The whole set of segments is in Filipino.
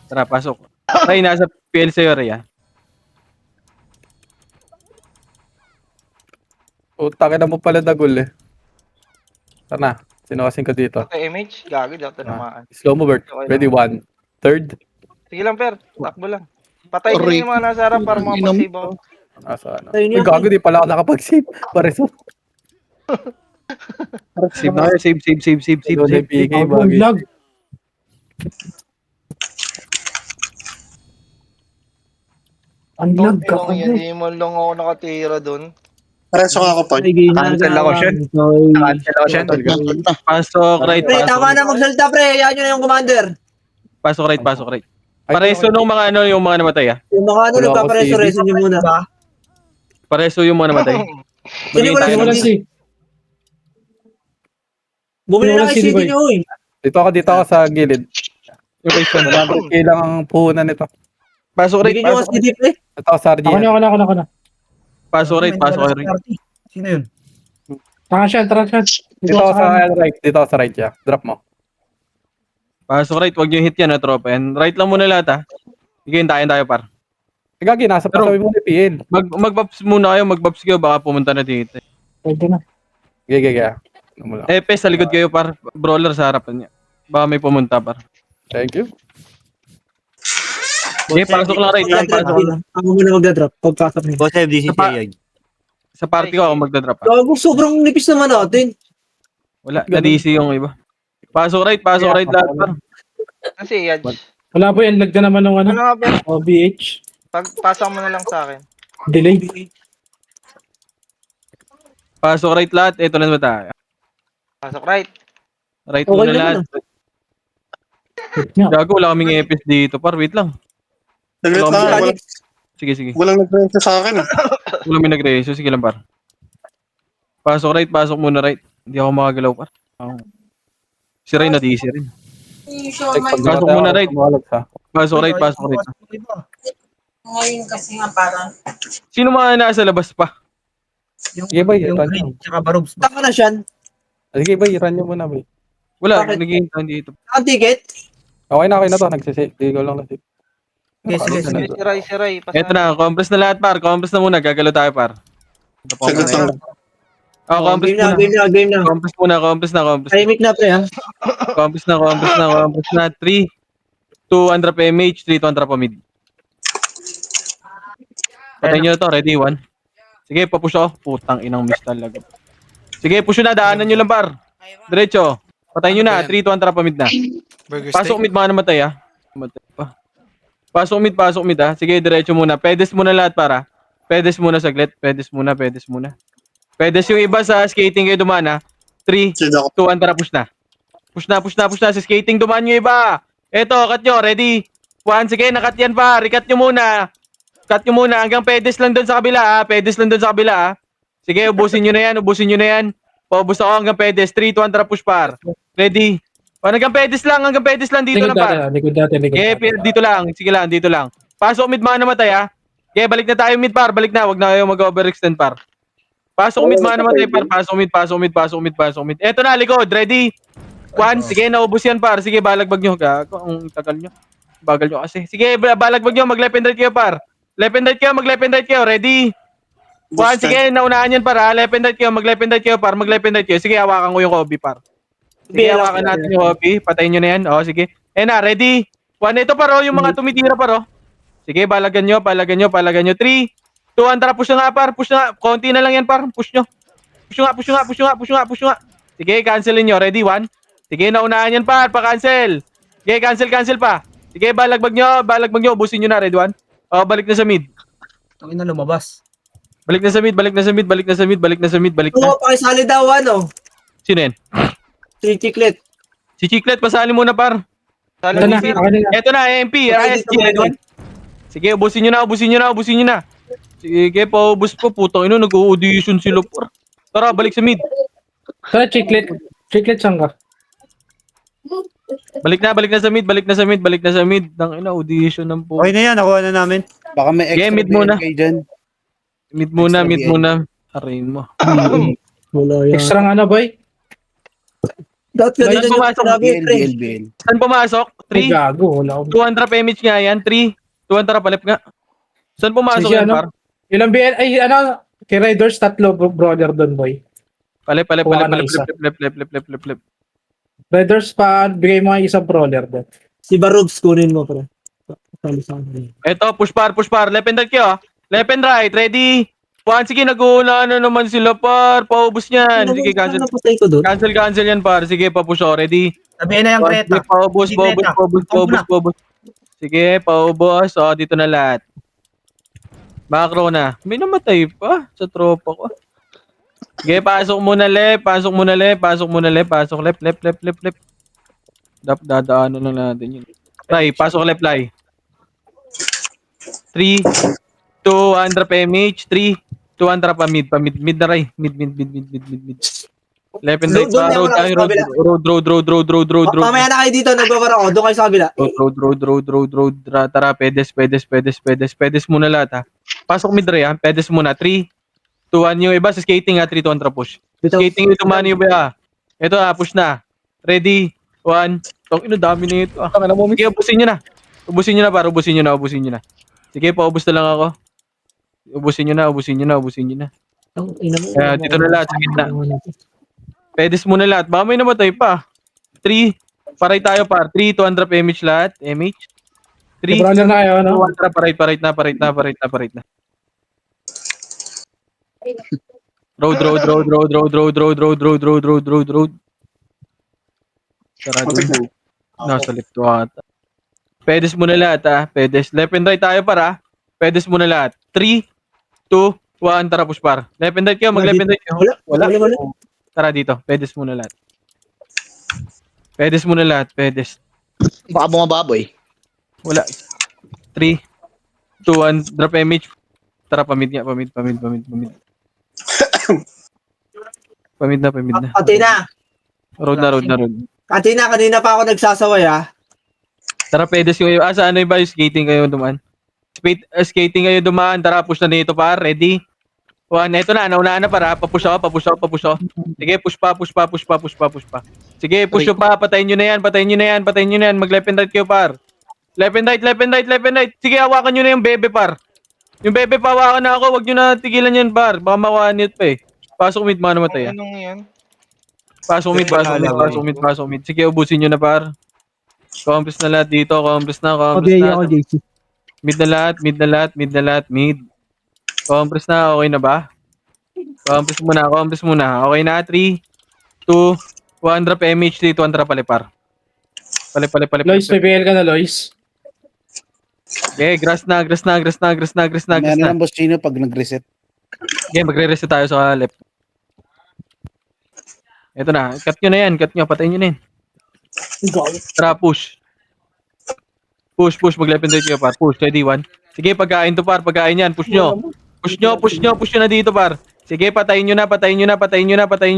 Tara, pasok. Ray, nasa PL sa'yo, Ray, ah. Utangin na mo pala dagol eh. Tara na. Sino ko dito? Ito image, gago, di ako tinamaan. Slow mo, Bert. Okay Ready, lang. 1/3. Sige lang, Per. Takbo lang. Patayin nyo yung mga nasa harap para makapag-save ako. Asa ano? Ayun Uy, yan. gago, di pala ako nakapag-save. Pareso. Save na kayo, save. Ito na yung PK, bagay. Lag. Ang lag ka Yung yan, di mo lang ako nakatira dun. Pareso ka ako, Pod. Cancel ako, Shen. Cancel ako, Shen. Pasok, right, Pre, tama na magsalita, pre. Yan yun yung commander. Pasok, right. Pareso nung mga ano, yung mga namatay, ah. Yung mga ano, Wala ako nagpapareso-reso nyo muna. Pareso yung mga namatay. Sino wala Tayo Wala ng- si. Bumili na Wala kay si CD Boy. nyo, uy. Dito ako sa gilid. Yung base ko na. 100k lang ang puhunan nito. Pasok, right, Bigyan nyo pasok. ang CD, pre. Ito ako sa Ako RGN. na. Pasok, right, pasok, right. Sino yun? Tara siya. Dito ako sa right. Dito ako sa right, yeah. Drop mo. Pasok, right, wag nyo hit yan, ha, tropa. And right lang muna lahat, ha. Sige, hintayin tayo, par. Gagi, nasa Pero- pasabi mo ni PL. Mag-buffs muna kayo, mag-buffs kayo, baka pumunta na dito. Pwede na. Gagi. Ano mo lang. Pes, sa likod kayo, par. Brawler sa harapan niya. Baka may pumunta, par. Thank you. Sige, pasok lang, right lang, pasok. Ako muna magdadrop. Pagpasok niyo. Boss FDC Sa pa- siya. Sa party ko ako magdadrop, ha. Gago, sobrang nipis naman natin. Wala, na-DC yung iba. Pasok, right lahat, par. Kasi, Yaj. Wala boy, ang lag na naman ng ano. Ano nga, Per? OBH. Pagpasa mo na lang sa akin. Delay. Pasok, right lahat. Ito na ba tayo? Pasok right. Right Okay muna naman, lahat. Hit niya. Gago, wala kaming EPS dito, par. Wait lang. Saglit Wala lang. akong- Walang, Sige. walang nag-prensya sa akin. Ah. Wala may nag-reso. Sige lang, par. Pasok, right. Pasok muna, right. Hindi ako makagalaw, par. Si Ray na-DC rin. Pasok muna, right. Pasok, right. Ngayon kasi nga parang Sino mga nasa labas pa? Sige, boy. Yung Run green, nyo. tsaka barubs. Tama na siyan. Sige, boy. Run nyo muna, boy. Wala, Bakit? naghihintay dito. Ang ticket? Okay na to. Nagsisave. Hindi ko lang na-save. Sige. Si Ray. Ito na, compress na lahat, par. Compress na muna. Gagalaw tayo, par. Ito po Saglit muna lang. yan. Compress Game na, muna. game na. Compress na. Timing na, pre, ha? Compress na. 3, 2, Andra PMH, 3 to Andra Pamid. Patay nyo na to, ready, 1. Sige, papush ako. Putang inang miss talaga. Sige, push nyo na, daanan nyo lang, par. Diretso. Patay nyo na, 3 to Andra Pamid na. Pasok mid mga namatay, ha. Namatay pa. Pasok mid, ha. Sige, diretso muna. Pedes muna lahat, para. Pedes muna saglit. Pedes muna. Pedes yung iba sa skating kayo dumaan, ha. 3, Sige ako. 2, Andra, push na. Push na. Sa skating dumaan nyo iba. Eto, cut nyo. Ready? 1, sige, nakat yan pa. Recut nyo muna. Cut nyo muna. Hanggang pedes lang doon sa kabila, ha. Sige, ubusin nyo na yan. Paubos ako hanggang pedes. 3, 2, Andra, push par. Ready? Hanggang pedes lang dito Likod na par. dati. Dito lang. Sige lang, dito lang. Pasok mid mga namatay, ha. Okay, balik na tayo mid par. Balik na. Wag na kayo mag-overextend par. Pasok mid mga namatay par. Pasok mid. Eto na, likod. Ready? 1, sige, naubos yan par. Sige, balagbag nyo. Gago, ang tagal nyo. Bagal nyo kasi. Sige, balagbag nyo. Mag-left and right kayo par. Left and right kayo. Ready? 1, sige, naunahan yan par, ha. Left and right kayo. Mag-left and right kayo. Sige, hawakan ko yung Kobe par. Sige, hawakan natin yung Kobe. Patayin nyo na yan. O, sige. Na, ready? 1, ito par, yung mga tumitira par, Sige, balagan nyo. 3, 2, Andra, push na nga par. Konti na lang yan par. Push nyo. Push nga. Sige, cancelin nyo. Ready? 1. Sige, naunahan yan par. Pa-cancel. Sige, cancel pa. Sige, balagbag nyo. Ubusin nyo na. Ready? 1. O, balik na sa mid. Tangin na lumabas. Balik na sa mid. Oo, pakisali daw, ano? Sino yan? Si Chiclet. Si Chiclet, pasali muna par. Sali Ito na. mo, Per. Ako na. Eto na, AMP. RSG. Ready? 1. Sige, ubusin nyo na. Sige, paubos po. Putang ino, nag-audition sila par. Tara, balik sa mid. Tara, chiclet. Chiclet saan ka? Balik na sa mid. Tang ina, audition ng po. Okay na yan, nakuha na namin. Baka may Yeah, extra mid muna. BNK dyan. Mid muna. Arayin mo. Wala yan. Extra nga na boy. Dapat Saan ganun yung pumasok? sinabi, pre. Saan pumasok? Ay, 3, gago. Wala akong... 200 PMH nga yan. 3, 200 palip nga. Saan pumasok Sige, yan, ano? par? Ilang BL... Ay, ano? Kay Raiders, tatlo brawler doon, boy. Palip. Kuha ka ng isa. Flip. Raiders pa, bigay mo ang isang brawler doon. Si Barubs, kunin mo, pre. Tali sa akin. Eto, push par. Left and right kayo. Left and right, ready? 1, sige, nag-uuna na naman sila, par. Paubos niyan. Sige, cancel. Napatay ko doon. Cancel yan, par. Sige, papush ako. Ready? Sabihin na yung Creta. Sige, paubos. Sige, paubos. O, dito na lahat. Macro na. May namatay pa sa tropa ko. Sige, pasok muna left. Pasok left. Dadaanan na natin yun. Lai, pasok left, Lai. 3, 200 PMH, 3, 200 pa mid na Ray. Mid. Left and right pa, road. Mamaya na kayo dito, nag-over ako. Doon kayo sa kabila. Road. Tara, pedes muna lahat ha. Pasok mid Ray ha, pedes muna. 3, 2, 1 yung iba sa skating ha, 3, 2, 1 push. Skating yung tumano yung iba ha. Ito ha, push na. Ready, 1. Tong ino, dami na ito. Sige, ubusin nyo na. Ubusin nyo na. Sige, paubos na lang ako. Ubusin nyo na. Kaya dito na lahat sa gitna. Pedes muna lahat. Baka may namatay pa. 3. Paray tayo par. 3, 200 PMH lahat. MH. 3. Brawler na kayo, ano? 200 parait na. Road. Sarado. Nasa left to ata. Pedes muna lahat ha. Pedes. Left and right tayo para. Pedes muna lahat. 3, 2, 1. Tara push par. Left and right kayo. Mag-left and right kayo. Wala. Tara dito. Pedes muna lahat. Pedes. Baka bumababoy. Wala. 3, 2, 1. Drop image. Tara, pamid nga. Pamid na. Pati na. Road na. Pati na, kanina pa ako nagsasaway, ha. Tara, pedes yung sa ano ba yung skating kayo dumaan? Skating kayo dumaan. Tara, push na dito pa. Ready? 1. Ito na. Naunaan na para. Papush ako. Sige, push pa. Sige, push nyo pa. Patayin nyo na yan. Mag-left and right kayo, par. Left and right. Sige, hawakan nyo na yung bebe, par. Yung bebe, pawakan na ako. Huwag nyo na tigilan yan, par. Baka makuha-nit pa eh. Pasok mid, mga namatay. Anong yan? Pasok mid. Sige, ubusin nyo na, par. Compres na lahat dito. Compres na. JC. Mid na lahat. Compres na. Okay na ba? Compres muna. Okay na. 3, 2, 100 PMH, 3, 200 palipar. Palip. Lois, may BL ka na, Lois. Okay, grass na. Meron ng boss Chino pag nag-reset. Okay, magre-reset tayo sa left. Ito na. Cut nyo na yan. Patayin nyo na yan. Tara, push. Mag-left and right kayo, par. Push. Ready, 1. Sige, pagkain to, par. Pagkain yan. Push nyo na dito, par. Sige, patayin nyo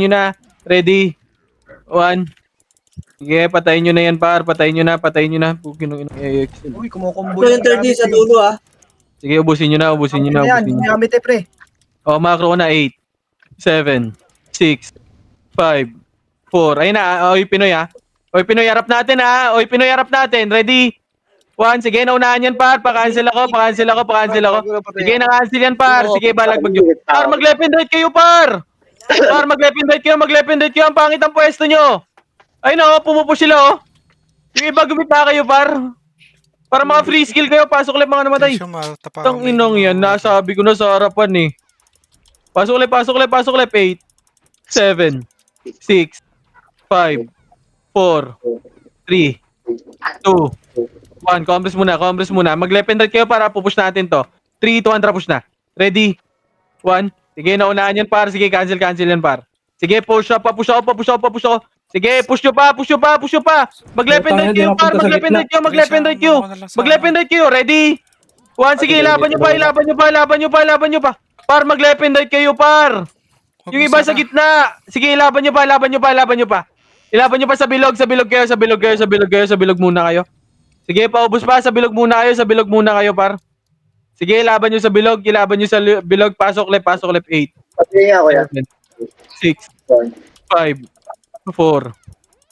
na. Ready. 1. Sige, patayin nyo na yan, par. Patayin nyo na. Uy, kumukumbo Ito yung 30 sa dulo, ha. Sige, ubusin nyo na. Gamit eh, pre. O, macro ko na. 8, 7, 6, 5, 4. Ayun na. Oy, Pinoy, ha. Pinoy, harap natin, ha. Ready? 1. Sige, naunahan yan, par. Pa-cancel ako. Sige, na-cancel yan, par. Sige, balag mag Par, mag-left and right kayo, par. Mag-left and right kayo. Ang pangit ang pwesto nyo. Ayun, o. Pumupush sila, o. Yung iba, gumit na kayo, par. Para mga free skill kayo. Pasok ulit mga namatay. Tang inong yan. Nasabi ko na sa harapan, eh. Pasok ulit. 8, 7, 6, 5, 4, 3, 2, 1. Compres muna. Mag-left and right kayo para pupush natin to. 3, 200 push na. Ready? 1. Sige, naunahan yan, par. Sige, cancel yan, par. Sige, push ako. Sige, push nyo pa. Mag-left and right kayo, par. Mag-left and right kayo. Ready? 1. Sige, laban nyo pa. Par, mag-left and right kayo, par. Yung iba sa gitna. Sige, laban nyo pa. Ilaban nyo pa sa bilog muna kayo. Sige, paubos pa. Sa bilog muna kayo, par. Sige, ilaban nyo sa bilog. Pasok left. 8, 7, 6, 5, 4,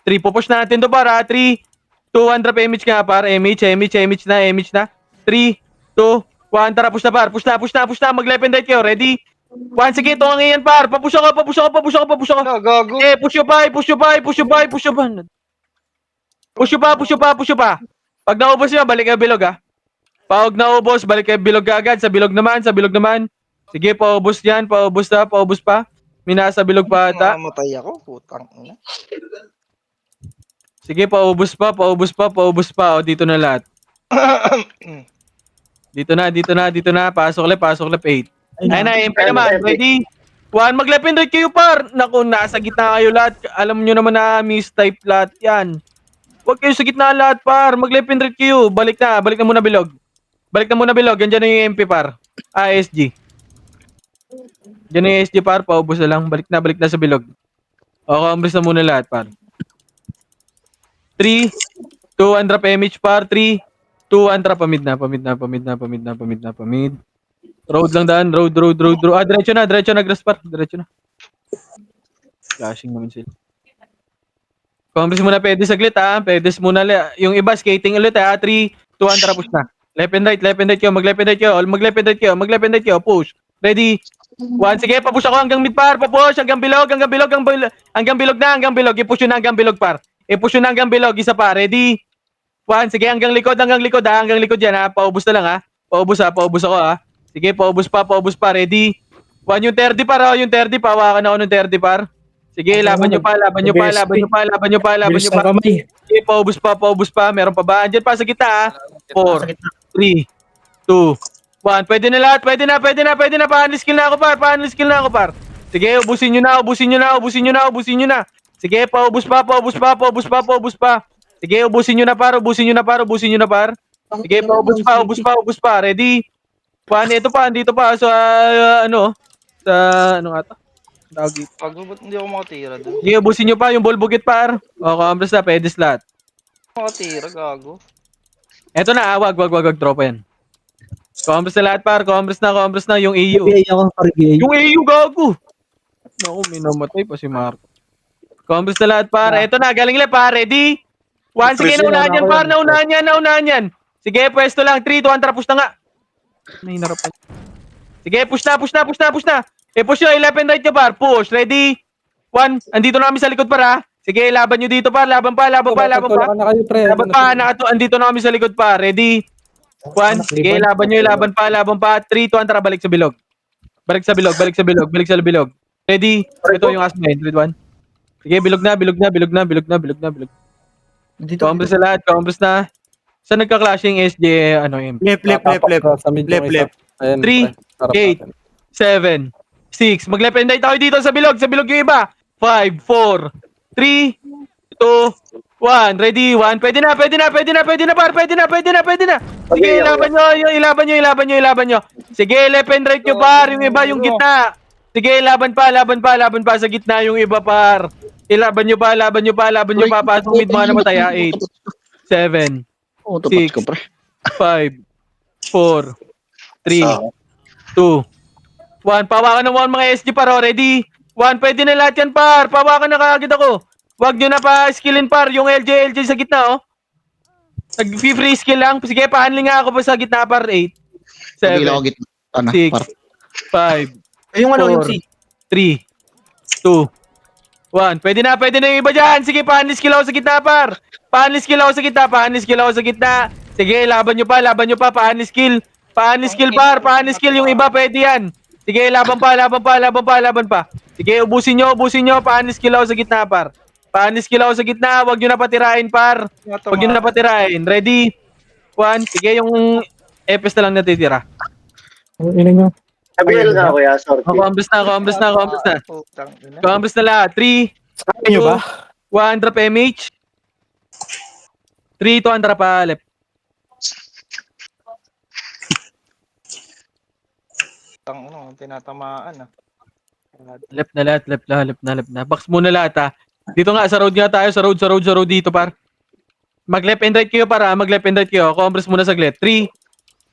3, pupush natin to par, 3, 2, 1, drop MH nga par, MH na. 3, 2, 1, tara, push na par, push na, mag-left and right kayo, ready? 1, sige, ito ang iyan par, papush ako. Na, gago. Eh, push you pa. Pag naubos nyo, balik kayo bilog ha. Pag naubos, balik kayo bilog agad. Sa bilog naman. Sige, paubos yan. Paubos pa. Minasa bilog pa ata. Mamatay ako, putang ina. Sige, paubos pa. O, dito na lahat. Dito na. Pasok left, 8. Ayun na, MP naman. Ready? 1, mag-left and right kayo par. Naku, nasa gitna kayo lahat. Alam nyo naman na mistype lahat yan. Huwag kayo sa gitna lahat par. Mag-left and right kayo. Balik na muna bilog. Yan dyan na yung MP par. SG. Dyan na yung SG par. Paubos na lang. Balik na sa bilog. O, kambris na muna lahat par. 3, 2, 1 drop MH par. 3, 2, 1 drop. Pamid na. Road lang daan. Road. Diretso na. Grass par. Diretso na. Flashing naman sila. Kambris muna pedes saglit ha. Pedes muna. Yung iba skating ulit ha. 3, 2, 1 tara push na. Left and right kayo. Mag-left and right kayo. Push. Ready? 1, sige, papush ako hanggang mid par. Papush hanggang bilog. Hanggang bilog na. I-push yun na hanggang bilog par. Isa pa. Ready? 1, sige, hanggang likod ha. Hanggang likod yan ha. Paubos na lang ha. Paubos ako ha. Sige, paubos pa. Ready? 1, yung 30 par. Yung 30 pa. Hawakan ako ng 30 par. Sige, laban nyo pa. Bilis ng kamay. Okay, paubos pa. Meron pa ba? Andyan pa sa kita ha. 4, 3, 2, 1. Pwede na lahat. Pwede na. Paanlis skill na ako par. Sige, ubusin nyo na. Sige, paubos pa. Sige, ubusin nyo na par. Sige, paubos pa. Ready? 1, andito pa. So, sa, ano nga to? Tawag dito. Pag hindi ako makatira doon. Sige, ubusin nyo pa yung bulbugit par. O, kambres na, pedes lahat. Makatira, gago. Eto na, wag tropa yan. Kambres na lahat par, kambres na yung EU. PA ako, par PA. Yung EU gago. Naku, may namatay pa si Marco. Kambres na lahat par. Eto na, galing left par, ready? 1, sige, naunahan yan. Sige, pwesto lang, 3, 2, 1, tara, push na nga. Nahinarapan. Sige, push na. Push nyo, left and right nyo par. Push, ready? 1, andito na kami sa likod par ha. Sige, laban nyo dito par. Laban pa. Andito na kami sa likod par. Ready? 1, sige, laban pa. 3, 2, 1, tara, balik sa bilog. Balik sa bilog. Ready? Ito yung asma yun. 3, 2, 1. Sige, bilog na. Kambres na lahat, Saan nagka-clashing SJ, MP? Left. Sa mid yung isa. Ayan, 3, pre. 8, 7, 6. Mag-left and right tayo dito sa bilog yung iba. 5, 4, 3, 2, 1. Ready? 1. Pwede na par. Sige, ilaban nyo. Sige, left and right nyo par. Yung iba, yung gitna. Sige, laban pa sa gitna yung iba par. Ilaban nyo pa. Pasok mid mga namatay ha. 8, 7, 6, 5, 4, 3, 2, 1. Pawakan ng mga SG par. Ready? 1. Pwede na lahat yan par. Pawakan na kaagad ako. Huwag nyo na pa skillin par. Yung LJ sa gitna Nag-free skill lang. Sige, pahandling nga ako pa sa gitna par. 8, 7, 6, 5, Yung yung C. 3, 2, 1. Pwede na yung iba dyan. Sige, pahandling skill ako sa gitna par. Pahandling skill ako sa gitna. Sige, laban nyo pa. Pahandling skill par. Pahandling skill yung iba. Pwede yan. Sige, laban pa. Sige, ubusin nyo. Pahandling skill ako sa gitna par. Huwag nyo na patirain par. Ready? 1. Sige, yung EPS na lang natitira. Ang ina nyo. Sabihin na kuya, sorry. Kambres na. Putang ina. Kambres na lahat. 3, Kaya nyo ba? 1, drop MH. 3, 2, drop pa left. Putang ina, tinatamaan Left na. Box muna lahat ha. Dito nga, sa road nga tayo. Sa road dito par. Mag-left and right kayo para. Kambres muna saglit. 3,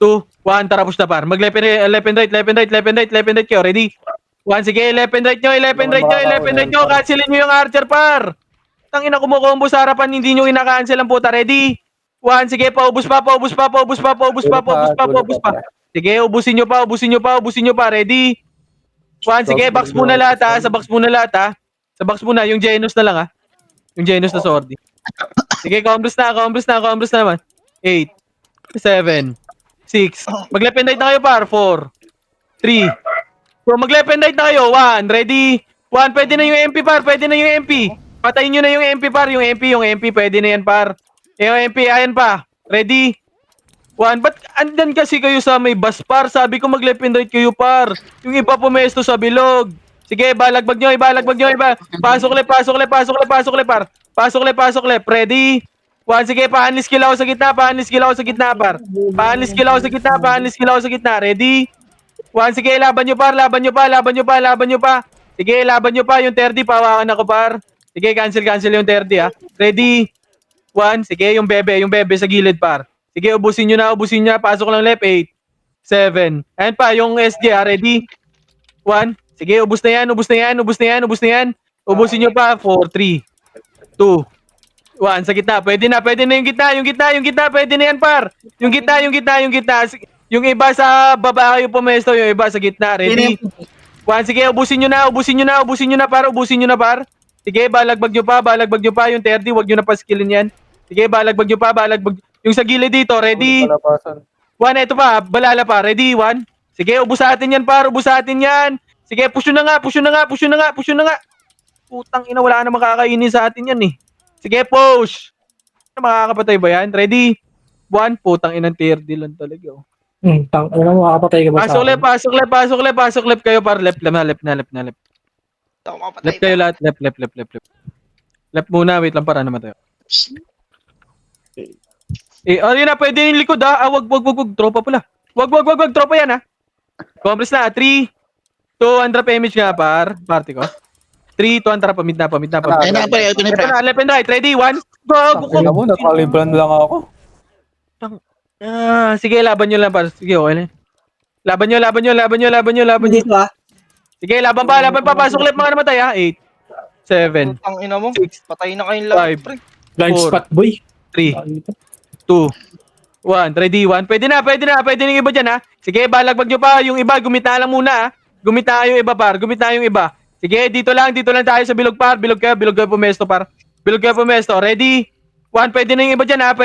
2, 1, tara push na par. Mag-left and right kayo. Ready? 1, sige, left and right nyo. Cancelin nyo yung archer par. Tangina, kumukombo sa harapan, hindi nyo ina-cancel ang puta. Ready? 1, sige, paubos pa. Sige, ubusin nyo pa. Ready? 1, sige, box muna lahat ha. Sa box muna lahat ha. Sa box muna, yung Genos na lang ha. Yung Genos na Sordi. Sige, combos na naman. 8, 7, 6. Mag-left and right na kayo par. 4, 3. So, mag-left and right na kayo. 1, ready? 1, pwede na yung MP par. Patayin nyo na yung MP par. Yung MP, pwede na yan par. Yung MP, ayan pa. Ready? 1, ba't andan kasi kayo sa may bus par? Sabi ko mag-left and right kayo par. Yung iba pumesto sa bilog. Sige, balagbag nyo. Pasok le par. Pasok le. Ready? 1, sige, pa-unleash kill ako sa gitna par. Pa-unleash kill ako sa gitna. Ready? 1, sige, laban nyo pa. Sige, laban nyo pa. Yung 30, pawakan ako par. Sige, cancel yung 30 ha. Ready? 1, sige, yung bebe sa gilid par. Sige, ubusin nyo na. Pasok lang left. 8, 7. Ayan pa, yung SG ha. Ready? 1, sige, ubus na yan. Ubusin nyo pa. 4, 3, 2, 1. Sa gitna. Pwede na yung gitna. Pwede na yan par. Yung gitna. Yung iba sa baba kayo pumesto. Yung iba sa gitna. Ready? 1, sige, ubusin nyo na par. Sige, balagbag nyo pa. Yung 30, wag nyo na pa-skillin yan. Sige, balagbag nyo pa. Yung sa gilid dito, ready? 1, eto pa, balala pa. Ready? 1. Sige, ubus sa atin yan par. Sige, push nyo na nga. Putang ina, wala na makakainin sa atin yan eh. Sige, push. Makakapatay ba yan? Ready? 1, putang inang tier D lang talaga. Oh. Ano mo, makapatay ka ba sa akin? Pasok left kayo par. Left. Ako mapatay Left kayo lahat. Left. Left muna. Wait lang para naman tayo. Yun na. Pwede yung likod ha. Wag. Tropa pala. Wag. Tropa yan ha. Compress na. 3, 2, undrap image nga par. Party ko. 3, 2, undrap. Pamid na. Ayun na, pre. Ito na, pre. Left and right. Ready? 1. Go. Alam mo, nakalibran lang ako. Sige, laban nyo lang par. Sige, okay lang. Laban nyo. Dito ah. Sige, laban pa. Pasok left mga namatay ha. 8, 7, Ang ina mo. 6, Patay na kayong lahat, 5, pre. Blind 4, spot, boy. 3, 2, 1. Ready? 1. Pwede na yung iba dyan ha. Sige, balagbag nyo pa. Yung iba, gumita lang muna ha. Gumita yung iba par. Sige, dito lang tayo sa bilog par. Bilog kayo pumesto par. Ready? 1, pwede na yung iba dyan ha.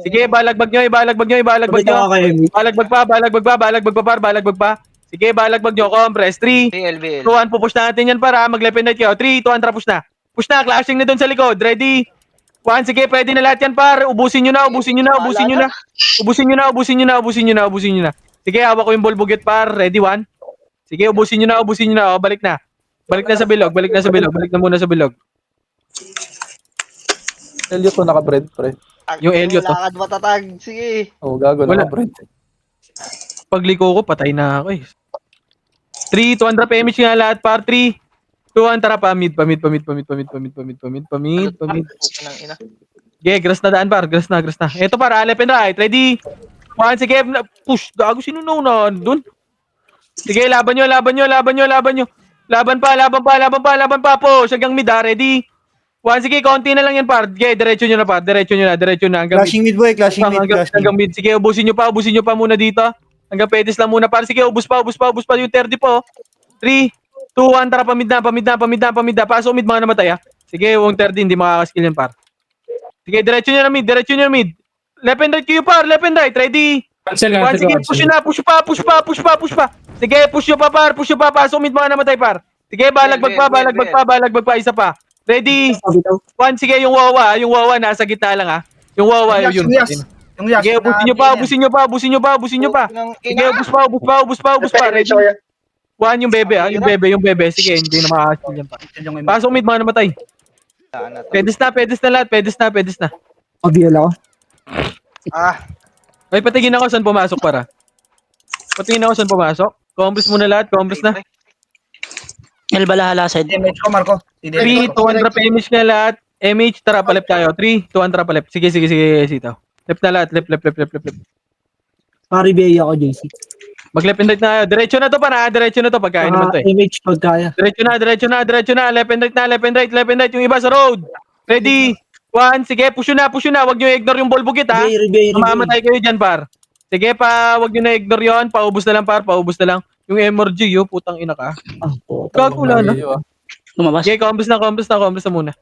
Sige, balagbag nyo. Pabita ka kayo. Balagbag pa par. Sige, balagbag nyo. Compress. 3, BL. 2, 1, pupush natin yan para mag-left and right kayo. 3, 2, 1, tara, push na. Clashing na doon sa likod. Ready? 1, sige, pwede na lahat yan par. Ubusin nyo na. Sige, hawak ko yung ball buget par. Ready? 1. Sige, ubusin nyo na. O, balik na. Balik na muna sa bilog. Elliot ko naka-bread, pre. Yung Elliot, oh. Lakad matatag. Sige. Gago, Wala. naka-bread. Pagliko ko, patay na ako eh. 3, 2, undrap image nga lahat par. 3, 2, 1, tara pa. Mid. Nang ina. Okay, grass na daan par. Grass na. Ito par, left and right. Ready? 1, sige, push. Gago, sino na dun? Sige, laban nyo. Laban pa. Push, hanggang mid ha. Ready? 1, sige, konti na lang yan par. Okay, diretso nyo na par. Diretso nyo na. Hanggang Clashing mid, boy. hanggang mid. Sige, ubusin nyo pa muna dito. Hanggang pedis lang muna par. Sige, ubus pa yung 30 po. 3, 2, 1, tara, pamid na. Pasok mid mga namatay ha. Sige, yung 30, hindi makakaskill yan par. Sige, diretso nyo na mid. Left and right kayo par. Ready? Cancel 1, sige, push pa. Sige, push nyo pa par. Pasok mid mga namatay par. Sige, balagbag pa. Isa pa. Ready? 1, sige, yung wawa nasa gitna lang ha. Yung wawa yun. Yung Yash. Sige, ubusin nyo pa. Sige, ubus pa. Ready? 1, yung bebe ha. Yung bebe. Sige, hindi na makakaskill yan pa. Pasok mid mga namatay. Pedes na. Pabiyal ako. Ay, patingin ako saan pumasok para. Compress muna lahat. na. El Balahala side. Image ko, Marco. 3, 2, 1, trap image nga lahat. MH, tara, palep tayo. 3, 2, 1, trap, palep. Sige, sitaw. Left na lahat. Left. Pari BA ako, JC. Mag-left and right na kayo. Diretso na to para, diretso na to. Pagkain naman to eh. Image pag kaya. Diretso na, diretso na, diretso na. Left and right na, left and right, left and right. Yung iba sa road. Ready? 1, sige, push yun na, push yun na. Huwag nyo i-ignore yung ball bugit ha. Rebay. Mamamatay kayo dyan, par. Sige pa, huwag nyo na ignore yun. Paubos na lang, par. Paubos na lang. Yung MRG, yo, putang ina ka. Ah, po. Gagula na. Lumabas. Sige, combos na muna.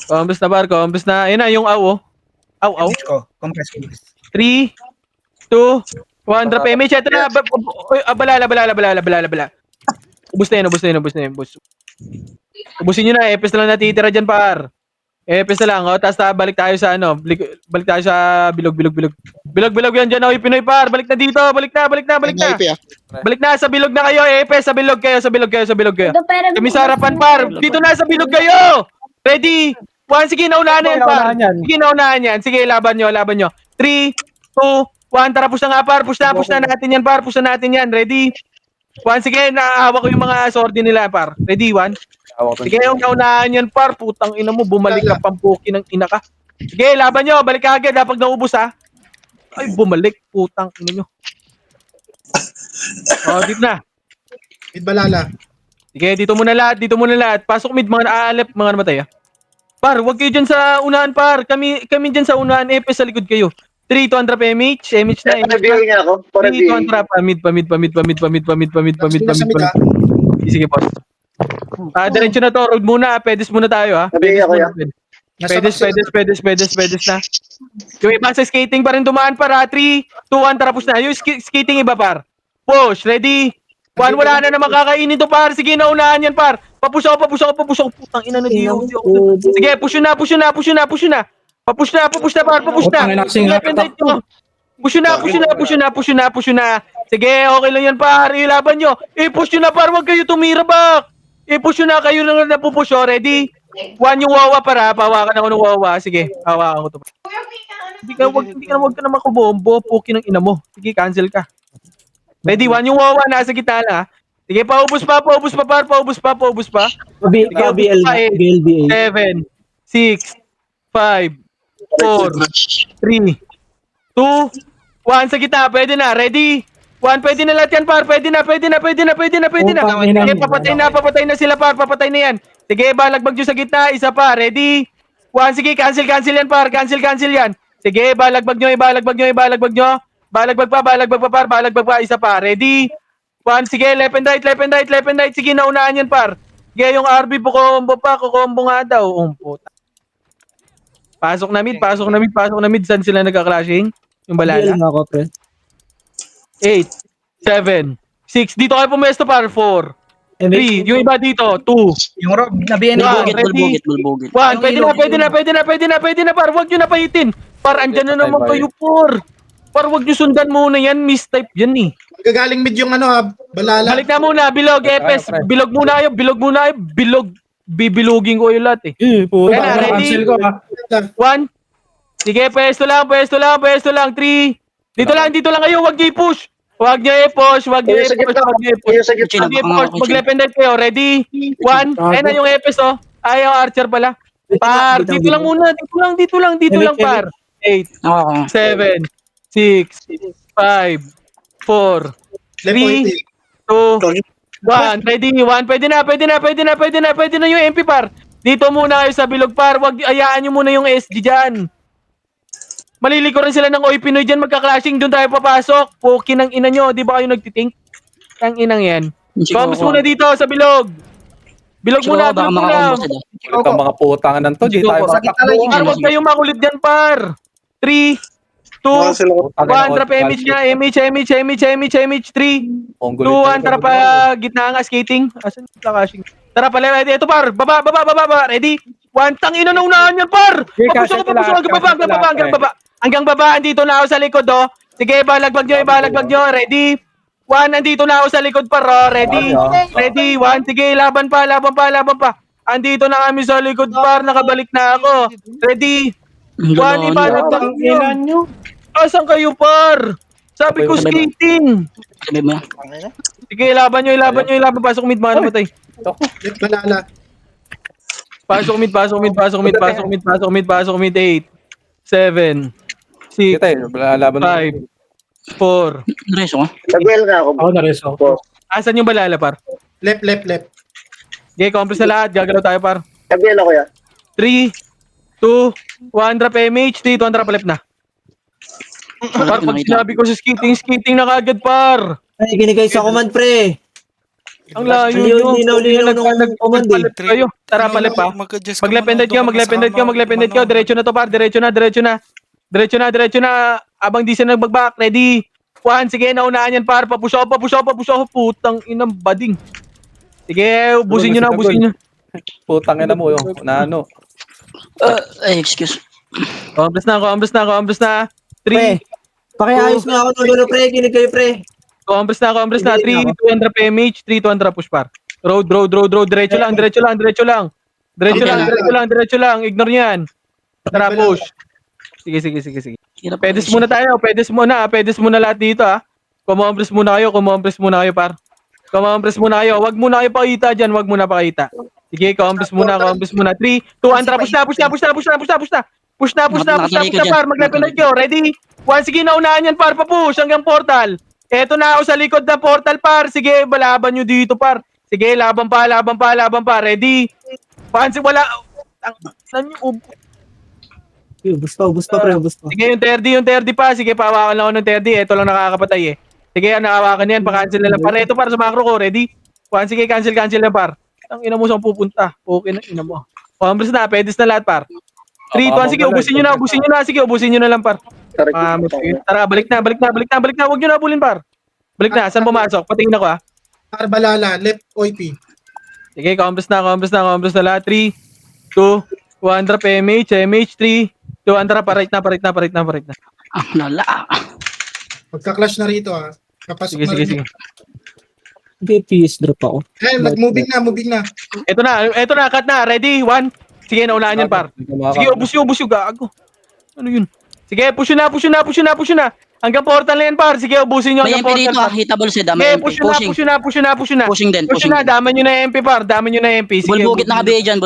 Combos na, par. Combos na. Ayun na, yung aw, oh. Aw. Ko, compress ko. 3, 2, 1. Drop image. Ito na. Balala. Ubus na yun. Ubusin nyo na. Epes na lang natitira dyan, par. Epes na lang. O, tapos balik tayo sa ano. Balik tayo sa bilog. Bilog yan dyan. O, Pinoy, par. Balik na dito. Balik na. Balik na. Sa bilog na kayo. Epes, sa bilog kayo. Kami sa harapan, par. Dito na sa bilog kayo. Ready? 1, sige, naunahan na yan, par. Sige, naunahan yan. Sige, laban nyo. 3, 2, 1. Tara, push na nga, par. Push na natin yan, par. Push na natin yan. Ready? 1, sige, naahawak ko yung mga sordi nila, par. Ready, 1. Sige, yung naunahan yan, par. Putang ina mo, bumalik ka, pampuki ng ina ka. Sige, laban nyo. Balik ka agad, pag naubos, ha. Ay, bumalik. Putang ina nyo. O, dito na. Mid balala. Sige, dito muna lahat. Pasok mid, mga naalap, mga namatay, ha. Par, wag kayo dyan sa unahan, par. Kami dyan sa unahan, Epes sa likod kayo. 3, 200 MH na. Review niya ako. 3, 200 pa. Mid. Sige, boss. Diretso na to. Road muna. Pedes muna tayo, ha. Pedes na. Yung iba sa skating pa rin dumaan, para 3, 2, 1, tara, push na. Yung skating iba, par. Push, ready? 1, wala na naman kakainin to, par. Sige, naunahan yan, par. Papush ako. Putang ina na diyo. Sige, push na. Papush na, par. Papush na. Push na. Sige, okay lang yan, par. Ilaban nyo. I-push nyo na, par. Huwag kayo tumira back. I-push nyo na. Kayo lang na pupush. Ready? 1 yung wawa, para. Pawakan ako ng wawa. Sige, hawakan ko to. Hindi ka na makubombo. Puki ng ina mo. Sige, cancel ka. Ready? 1 yung wawa. Nasa gitna na. Sige, paubos pa, par. Paubos pa. BL. 7, 6, 5, 4, 3, 2, 1 sa gitna. Pwede na. Ready? 1, pwede na lahat yan, par. Pwede na. Sige, papatay na sila, par. Papatay na yan. Sige, balagbag nyo sa gitna. Isa pa. Ready? 1, sige, cancel yan, par. Cancel yan. Sige, balagbag nyo. Balagbag pa, par. Balagbag pa. Isa pa. Ready? 1, sige, left and right. Sige, naunahan yan, par. Sige, yung RB po kukombo nga daw. Puta. Pasok na mid. Saan sila nagka-clashing? Yung balala. 8, 7, 6. Dito kayo pumesto, par. 4, 3. Yung iba dito. 2. Yung Rob, nabiyan Wow. Bulbugit. 1. Pwede na, par. Huwag nyo na pahitin. Par, andyan na naman kayo, par. Par, huwag nyo sundan muna yan. Mistype yan eh. Gagaling mid yung balala. Balik na muna. Bilog, Epes. Bilog muna kayo. Bilog. Bibilugin ko yung lahat eh. Puta, Yan na, ready? cancel ko, ha. 1. Sige, pwesto lang. 3. Dito lang kayo. Huwag nyo i-push. Huwag nyo i-push. Mag-left and right kayo. Ready? 1. Ayun na yung Epes, oh. Ayaw, Archer pala. Par, dito lang muna. Dito lang, par. 8, 7, 6, 5, 4, 3, 2, 1. Ready? 1. Pwede na yung MP, par. Dito muna kayo sa bilog, par. Wag ayaan nyo muna yung SG dyan. Maliliko rin sila ng Oy Pinoy dyan. Magka-clashing. Doon tayo papasok. Puki ng ina nyo. Di ba kayo nagtitink? Ang inang yan. Bombs muna dito sa bilog. Bilog muna. Ito mga putang ng to. Di tayo matakbo. Par, wag kayong makulit dyan, par. 3, 2, 1. Trap image niya. Image. 3, 2, 1. Tara pa. Gitna nga skating. Asan yung clashing? Tara pala. Ito, par. Baba. Ready? 1. Tangina na unahan yan, par. Papuso ko. Hanggang baba. Andito na ako sa likod, oh. Sige, balagbag nyo. Ready? 1. Andito na ako sa likod, par. Oh. Ready? 1. Sige, laban pa. Andito na kami sa likod, par. Nakabalik na ako. Ready? 1. Ibalagbag nyo. Asan kayo, par? Sabi ko skating. Sige, laban nyo. Pasok mid, mga namatay. Mid balala. Pasok mid. 8, 7, 6, Kita laban 5, 4. Nareso ko. Nag-well nga ako. Ako nareso. Asan yung balala, par? Left, left, left. Okay, compress na lahat. Gagalaw tayo, par. Nag-well ako ya. 3, 2, 1, drop MH, 3, 2, drop left na. Par, pag sinabi ko sa skating na kagad, par. Ay, ginigay sa command, pre. Ang layo Linaw, nyo. linaw nung command, eh. Nagpalit kayo. Tara, palit pa. Mag-left-handed kayo. Diretso na to, par. Diretso na. Diretso na. Abang di sila nagbag-back. Ready? 1, sige, naunahan yan, par. Papush off. Putang inang bading. Sige, ubusin nyo na. Putang ina mo yung na ano. Ay, excuse. Compress na. 3, Pre, pakiayos nga ako ng gulo, pre. Ginigay, pre. compress na. 3, 200 PMH, 3, 200 push par. Road. Diretso lang. Diretso lang. Ignore nyo yan. Tara, push. Sige. Hirap. Pedes muna tayo. Pedes muna lahat dito, ha. Kumompress muna kayo, par. Kumompress muna kayo. Wag muna kayo pakita dyan. Sige, compress muna. 3, 2, 1, push na, par. Mag-level kayo. Ready? 1, sige, naunahan yan, par. Pa-push hanggang portal. Eto na ako sa likod ng portal, par. Sige, balaban nyo dito, par. Sige, laban pa. Ready? 1, sige, wala. Ubus pa, pre. Ubus pa. Sige, yung 30 pa. Sige, pahawakan lang ako ng 30. Ito lang nakakapatay, eh. Sige, nakahawakan yan. Pa-cancel na lang, par. Ito, par, sa macro ko. Ready? 1, sige, cancel na, par. Ang ina mo saan pupunta. Okay na, ina mo. Compress na, pedes na lahat, par. 3, 2, 1, sige, ubusin nyo na. Sige, ubusin nyo na lang, par. Tara, balik na. Huwag nyo na abulin, par. Balik na, saan pumasok? Patingin ako, ha. Par balala, left OP. Sige, compress na lahat. 3, 2, 1, drop MH, 3, 2, 1, drop, parit na. Ah, lala. Magka-clash na rito ha. Kapasok na rin. Sige. Okay, PS drop ako. Eh, moving na. Ito na, cut na. Ready? 1. Sige, naunahan yan, par. Sige, ubus yung gago. Ano yun? Sige, push na. Hanggang portal na yan, par. Sige, ubusin nyo May hanggang MP dito portal. ah. Hitable sila. Sige, May MP. push na. Pushing din. Push na, daman nyo na MP, par. Sige, Bulbugit na ka-BA dyan.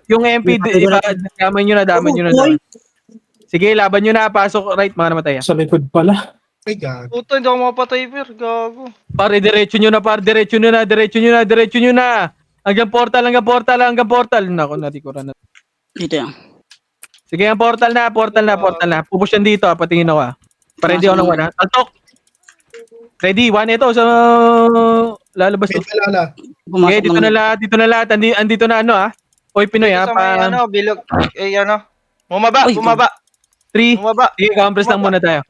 yung MP, daman nyo na. Sige, laban nyo na. Pasok, right, mga namatay. Sa likod pala. Ay, God. Puta, hindi ako mapatay, Fer. Gago. Pare, diretso nyo na. Hanggang portal. Nako, natikuran na. Dito yan. Sige, ang portal na. Pupush yan dito, patingin ako, ha. Para hindi ako nang wala. Altok! Ready, 1 ito sa lalabas. Mid balala. Okay, dito na lahat. Andito na, ano, ha. Oy, Pinoy, ha. Sa may, bilog. Bumaba. 3. Sige, compress lang muna tayo.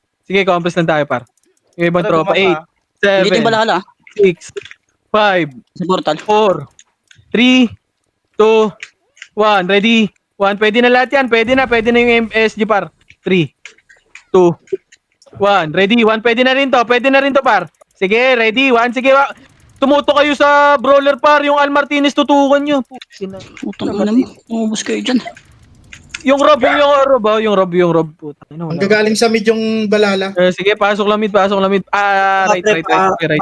Par. Yung ibang tropa. 8, Dito yung 7, balala. 6, 5, Sa portal. 4, 3, 2, 1. Ready? 1. Pwede na lahat yan. Pwede na yung MSG, par. 3, 2, 1. Ready? 1. Pwede na rin to, par. Sige, ready? 1. Sige, tumuto kayo sa brawler, par. Yung Al Martinez, tutukan nyo. Putang ina mo. Umubos kayo dyan. Yung Rob. Putang ina, Ang wala. gagaling sa mid yung balala. Sige, pasok lang mid. Right.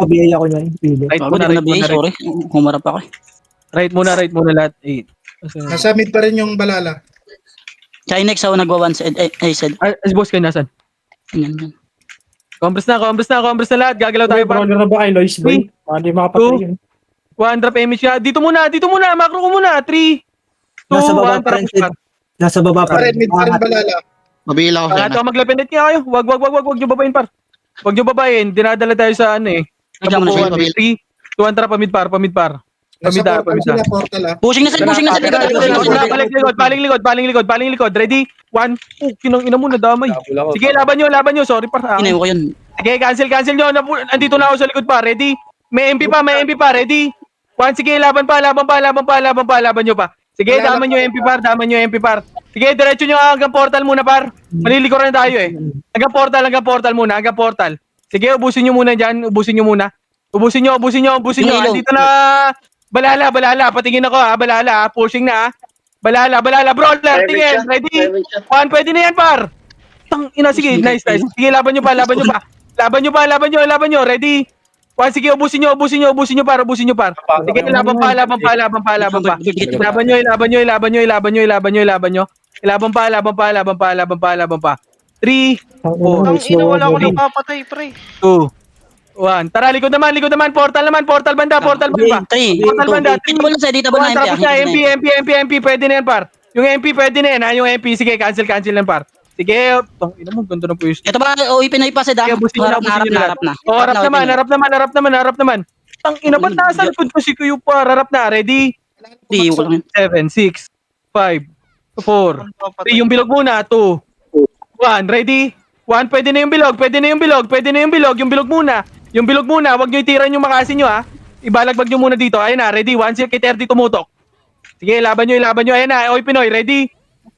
Pabiyay ako niyan. Pili. Right Bago muna, di ko na-BA. Sorry. Humarap ako eh. Right muna lahat. 8. Nasa mid pa rin yung balala. Chinex ako nagwa-one side. Ay, side. Boss kayo nasan? Yan. Compress na lahat. Gagalaw tayo, par. Brawler na ba kay Lois Boy? Hindi makapatay yun. 1 drop image ka. Dito muna. Macro ko muna. 3, 2, Nasa baba 1. pa rin, Sid. Nasa baba pa rin. Mid pa rin balala. Mabila ko Ito, maglependent nga kayo. Wag nyo babayin, par. Wag nyo babayin. Dinadala tayo sa ano eh. Nandiyan mo na siya. 3, 2, 1 drop pamid par. Nasa portal ha. Pushing na side. Baling likod. Ready? 1. Kinang ina mo, nadamay. Sige, laban nyo. Sorry, par. Inayo ko yun. Sige, cancel nyo. Andito na ako sa likod, par. Ready? May MP pa. Ready? 1. Sige, laban nyo pa. Sige, daman nyo MP par. Sige, diretso nyo hanggang portal muna, par. Malilikuran na tayo, eh. Hanggang portal muna. Sige, ubusin nyo muna dyan. Ubusin nyo. Andito na. Balala. Patingin ako, ha. Balala, ha. Pushing na, ha. Balala. Brawler, tingin. Ready? 1, pwede na yan, par. Tang ina, sige. Nice. Sige, laban nyo pa. Ready? 1, sige, ubusin nyo, par. Sige, laban pa. Ilaban nyo. 3, Ang ina, wala akong napapatay, pre. 2, 1. Tara, likod naman. Portal banda. Portal banda. 3. Portal banda. Dito mo lang sa dito mo na Tapos na, MP. Pwede na yan, par. Yung MP, pwede na yan, ha? Yung MP. Sige, cancel lang, par. Sige, tong ina mo, ganda ng puwis. Ito ba, o Pinoy pa Sed? Sige, busin nyo na. Harap na. Oh, harap naman. Tang ina, ba't nasa likod ko si Kuya par? Harap na, ready? 7, 6, 5, 4, 3, yung bilog muna, 2, 1, ready? 1, pwede na yung bilog, yung bilog muna, wag nyo itiran yung makasin nyo, ha? Ibalagbag nyo muna dito, ayun na, ready? 1, kay 30 tumutok. Sige, laban nyo, ayun na, oy Pinoy, ready?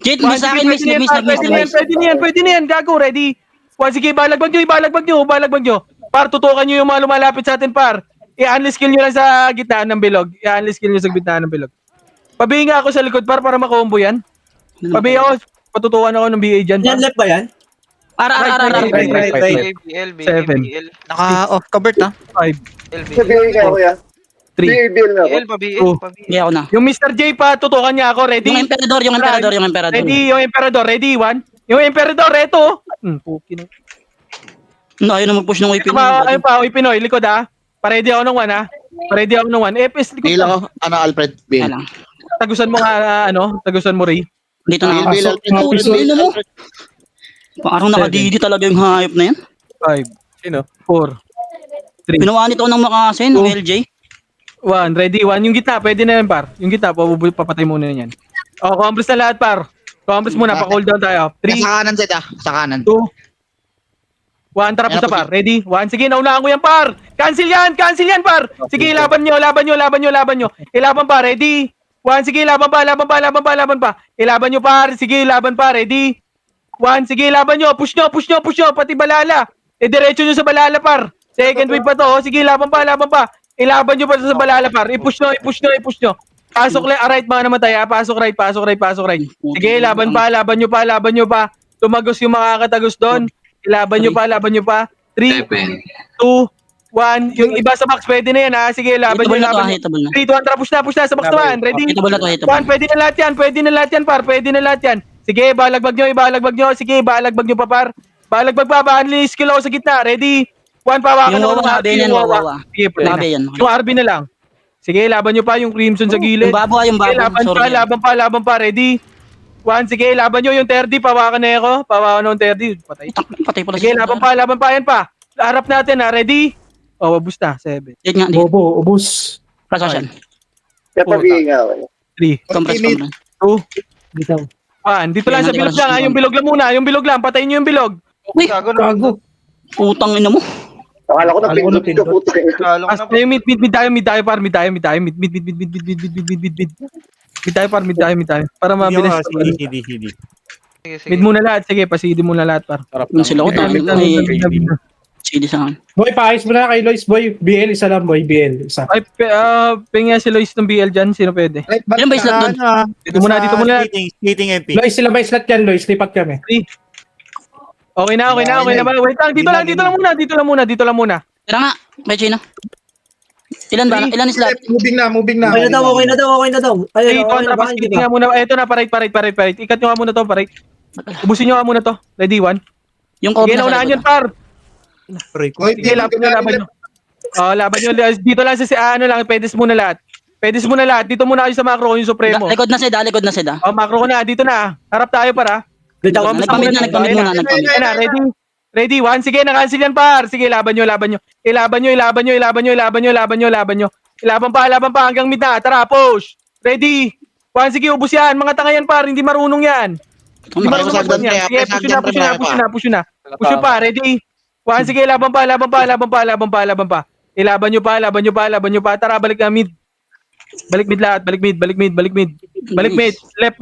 Jit, miss sa akin, miss. Pwede na yan, gago, ready? 1, sige, ibalagbag nyo. Par, tutukan nyo yung mga lumalapit sa atin, par. I-unless skill nyo lang sa gitna ng bilog. Pabihin nga ako sa likod, par, para makombo yan. Pabihin ako, patutukan ako ng BA dyan, par. Yan left ba yan? Right. LB, 7. Naka-off cover na. 5, Sabihin ka, kuya. 3, BL na ako. Hindi ako na. yung Mr. J pa, tutukan niya ako, ready? Yung emperador. Ready, yung Emperador, ready, 1. Yung Emperador, eto. Puki na. No, ayaw na mag-push ng Ito Pinoy. pa, ayun pa, oy Pinoy, likod ha. Paredy ako ng 1 ha. FS, likod Bill ka. ako. Ano, Alfred? Bill. Lang. Tagusan mo nga, tagusan mo Ray. Dito na. Bill, Alfred. mo. Parang nakadidi talaga yung hayop na yan. 5, Sino? 4, 3, Pinuwanit ako ng makasin, ng LJ. 1, ready, 1. Yung gitna, pwede na yan, par. Yung gitna, papatay muna yan. O, compress na lahat, par. Compress muna, pa-cool down tayo. 3, Sa kanan, Zed, Sa kanan. 2, 1, tara po sa par. Ready? 1, sige, naunahan ko yan, par. Cancel yan, par. Sige, laban nyo. Ilaban pa, ready? 1, sige, laban pa. Ilaban nyo, par. Sige, laban pa, ready? 1, sige, laban nyo. Push nyo. Pati balala. Diretso nyo sa balala, par. Second wave pa to. Sige, laban pa. Ilaban nyo pa sa balala, par. I-push nyo. Pasok right mga namatay, ha. Pasok right. Sige, laban nyo pa. Tumagos yung makakatagos doon. Laban nyo pa. 3, 2, 1. Yung iba sa box, pwede na yan, ha. Sige, laban nyo. 3, 2, 1, push na sa box naman. Ready? 1, pwede na lahat yan, par. Sige, balagbag nyo. Sige, balagbag nyo pa, par. Balagbag pa, only skill ako sa gitna. Ready? 1, pawakan Yung ako. wawa, yung wawa. Sige, pwede na. Yan. Yung RB na lang. Sige, laban nyo pa yung Crimson sa gilid. Yung babo. Sige, laban pa. Ready? 1, sige, laban nyo yung 30. Pawakan na ako. Pawakan ng 30. Patay. Patay pala Sige, laban pa. Yan pa. Harap natin, ha. Ready? Oh, wabus na. 7, Yan nga, di. Bobo, ubus. Prasasyan. Kaya pabihin nga, kuya. 3, Compress. 2, Dito. 1. Dito lang Yan, sa bilog lang, ha. Yung bilog lang muna. Patayin nyo yung bilog. Uy, Gago. putang ina mo. Akala ko na pindot dito, puta. As tayo, mid tayo, par. Mid tayo. Mid tayo, par. Mid tayo. Para mabilis. Mid muna lahat. Sige, pasidi muna lahat, par. Sarap Yung sila ko, May- CD sa akin. Boy, paayos mo na kay Lois, boy. BL, isa lang, boy. BL, isa. Ay, pengen si Lois ng BL dyan. Sino pwede? Right, Ilan ba slot doon? Dito muna. Skating MP. Lois, sila may slot yan, Lois. Lipat kami. Okay na. Wait lang. Dito lang muna. Tira nga, may Chino. Ilan ba? Ilan is slot? Moving na. Okay na daw. Ay, Ayun, ito, okay na ba? Hindi nga muna. Ito na, parait. Ikat nyo nga muna to, parait. Ubusin nyo nga muna to. Ready, 1. Yung Sige, cover na naunahan sa yun, par. Oy, Sige, laban nyo. Laban nyo. Dito lang sa pedes muna lahat. Dito muna kayo sa macro, yung Supremo. likod na Sed. Macro ko na. Dito na. Harap tayo, para. Nagpamid muna. Ready, 1. Sige, na-cancel yan, par. Sige, laban nyo. Ilaban nyo. Laban pa hanggang mid na. Tara, push. Ready. 1, sige, ubus yan. Mga tanga yan, par. Hindi marunong yan. Hindi marunong Pasagdan yan. niya, Sige, push na. Push nyo pa. Ready. 1, sige, laban pa. Ilaban nyo pa. Tara, balik na mid. Balik mid lahat. Balik mid. Left,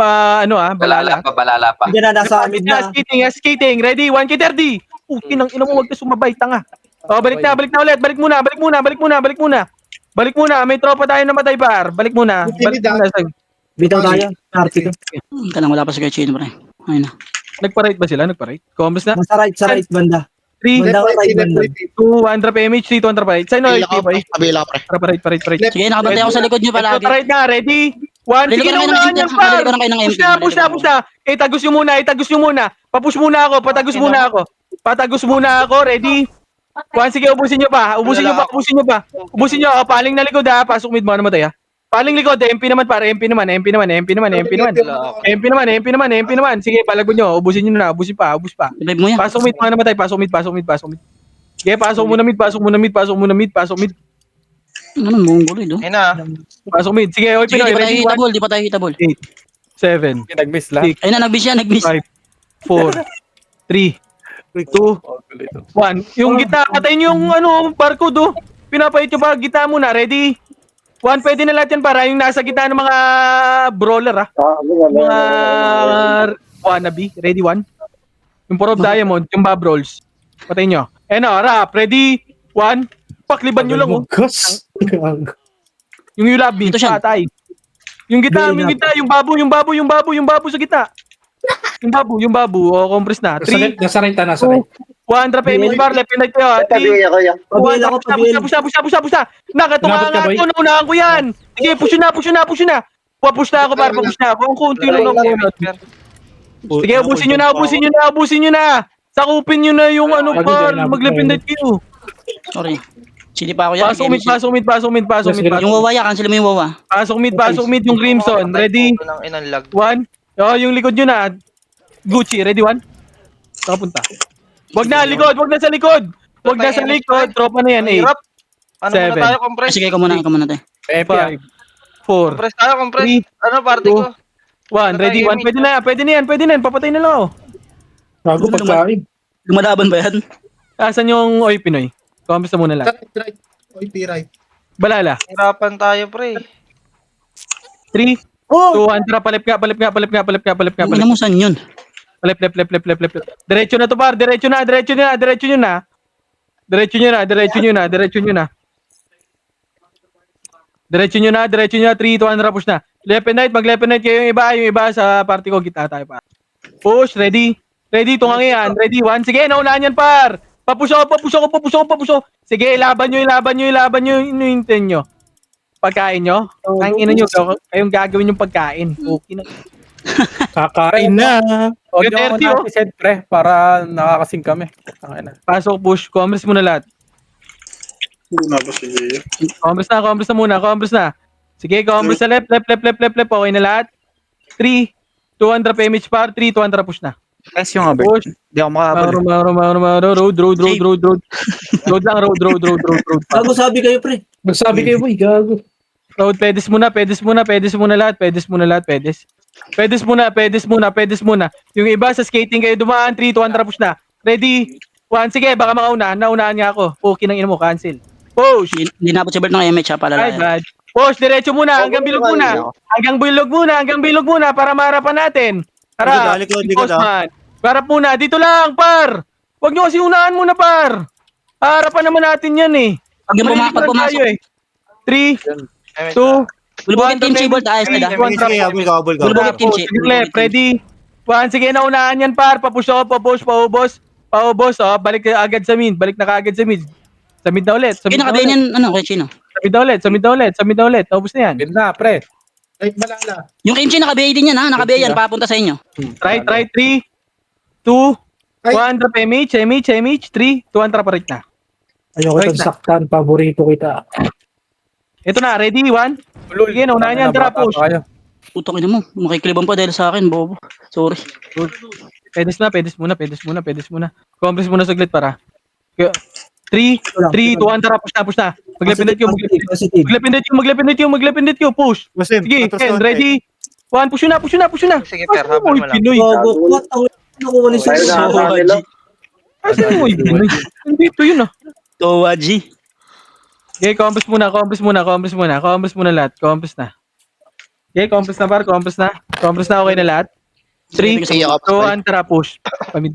balala. Balala pa. Hindi na, nasa mid na. Skating. Ready, 1 kay 30. Kinang ina mo, wag ka sumabay, tanga. Balik na ulit. Balik muna. May tropa tayo namatay, par. Balik muna. Bitaw tayo. Arti ko. Kanang wala pa sa kay Chino, pre. Ayun na. Nagpa-right ba sila? Combos na? Sa right banda. 3, Banda, right banda. 2, 1 drop MH, 3, 2 1 drop right. Sa'yo na, Kabila ko. Para right. Sige, nakabantay ako sa likod nyo palagi. Right na, ready? One, sige Maliligaran kayo ng naunahan MP, yan, par. maliligaran kayo ng MP. Push na. Itagos nyo muna. Papush muna ako, patagos muna ako. Ready? One, sige, ubusin nyo pa. Ubusin nyo. O, paling na likod ha. Pasok mid mo, ano matay ha. Paling likod, MP naman para, MP naman. Sige, palagon nyo. Ubusin nyo na, ubus pa. Revive mo yan. Pasok mid, mga namatay. Pasok mid. Sige, pasok muna mid. Ano, mongol eh, do? Ayun na. Pasok mid. Sige, oy, Sige, Pinoy. Ready? di pa tayo hitabol. 7, Nag-miss lang. Six. Ayun na, nagbis yan. 4, 3, 2, 1. Yung gitna, patayin nyo yung barcode oh. Pinapahit nyo pa, gitna muna. Ready? 1, pwede na lahat yan para yung nasa gitna ng mga brawler mga wannabe. Ready? 1. Yung Puro of Diamond, yung Bob Rolls. Patayin nyo. Rap. Ready? 1. Pakliban nyo lang oh. Gas. Gago. Yung you love me, Ito siya. patay. Yung gitna, yung babo sa gitna. Yung babo, compress na. 3, Nasa right, nasa right. 1, drop image bar, left and right kayo. Pabihin ako yan. Pabil ako, pabil. Pusa. Nakatunga Inabot ka, nga boy? ito, naunahan ko yan. Sige, push na. Papush na ako, par, papush na ako. Ang kunti lang ako. Sige, ubusin nyo na. Sakupin nyo na yung par, maglipindad kayo. Sorry. Sili pa ako yan. Pasok mid. Yung wawa ya, cancel mo yung wawa. Pasok mid yung Crimson. Ready? Inang lag. 1. Yung likod nyo na. Gucci, ready 1? Nakapunta. Wag na sa likod. Tropa na yan, 8. Hirap. Ano muna 7. tayo, compress? Sige, ikaw muna tayo. 5, 4, Compress tayo, compress. Three, Ano, party ko? 1. Ready 1. Pwede na yan. Papatay na lang ako. Gago pagkain. Lumalaban ba yan? Asan yung Oy Pinoy? Kamusta muna lang. Right. Oy, P-right. Balala. Hirapan tayo, pre. 3, 2, 1. Tara, palip nga. Ina mo saan yun? Left. Diretso na to par, diretso nyo na. 3, 2, 1, push na. Left and right, mag-left and right kayo yung iba sa party ko, kita tayo pa. Push, ready, tungang yan, ready, 1, sige, naunahan yan par. Papush ako. Sige, ilaban nyo yung hintin nyo. Pagkain nyo, ang ina nyo, kayong gagawin yung pagkain. Okay na. Kakain na. O, di ako 30, oh. natin pre, para nakakasing kami. Tangina. Pasok, push, commerce muna lahat. Commerce na. Sige, commerce na left, okay na lahat. 3, 2, drop image par, 3, 2, push na. Thanks yung abert. Push. Hindi ako makakabalik. Road. Road lang. Gago sabi kayo, pre. Magsabi kayo, boy. Gago. Road, pedes muna lahat. Pedes muna. Yung iba sa skating kayo dumaan, 3, 2, push na. Ready? 1, sige, baka naunahan nga ako. Okay nang ina mo, cancel. Push. Hindi nabot si Bert ng MH ha, Ay, palala. bad. Push, diretso muna, hanggang bilog muna, para maharapan natin. Tara, Postman. Harap muna, dito lang, par. Huwag nyo kasi unahan muna, par. Harapan naman natin yan eh. Pag pumasok. 3, 2, Bulbugin kimchi, Bert. Ayos na da. Bulbugin kimchi. Ready? 1, sige, naunahan yan, par. Papush ako, paubos. Balik na kaagad sa mid. Sa mid na ulit. Sige, nakabayan yan, kay Chino. Sa mid na ulit. Naubos na yan. Yun na, pre. Right, malala. Yung kimchi, nakabaya din yan ha. Nakabaya yan, papunta sa inyo. Right, 3, 2, 1, drop MH, 3, 2, 1, trap right na. Ayoko Right itong na. saktan. Paborito kita. Ito na, ready, 1. Sige, naunahan yan, tara, push. Putok ina mo. Makikiliban pa dahil sa akin, bobo. Sorry. Pedes muna. Compress muna saglit para. 3, 2, 1, tara, push na. Maglapindit kayo, push. Sige, Ken, ready? 1, push na. Sige, per, habang mo lang. Pinoy. Gago. What? Nakuha ni Tayo na Sus. sa kanila. Asan mo, Pinoy? Nandito yun ah. Towa G. Okay, compress muna lahat. Compress na. Okay, compress na par, compress na, okay na lahat. 3, 2, 1, tara, push. Pamid.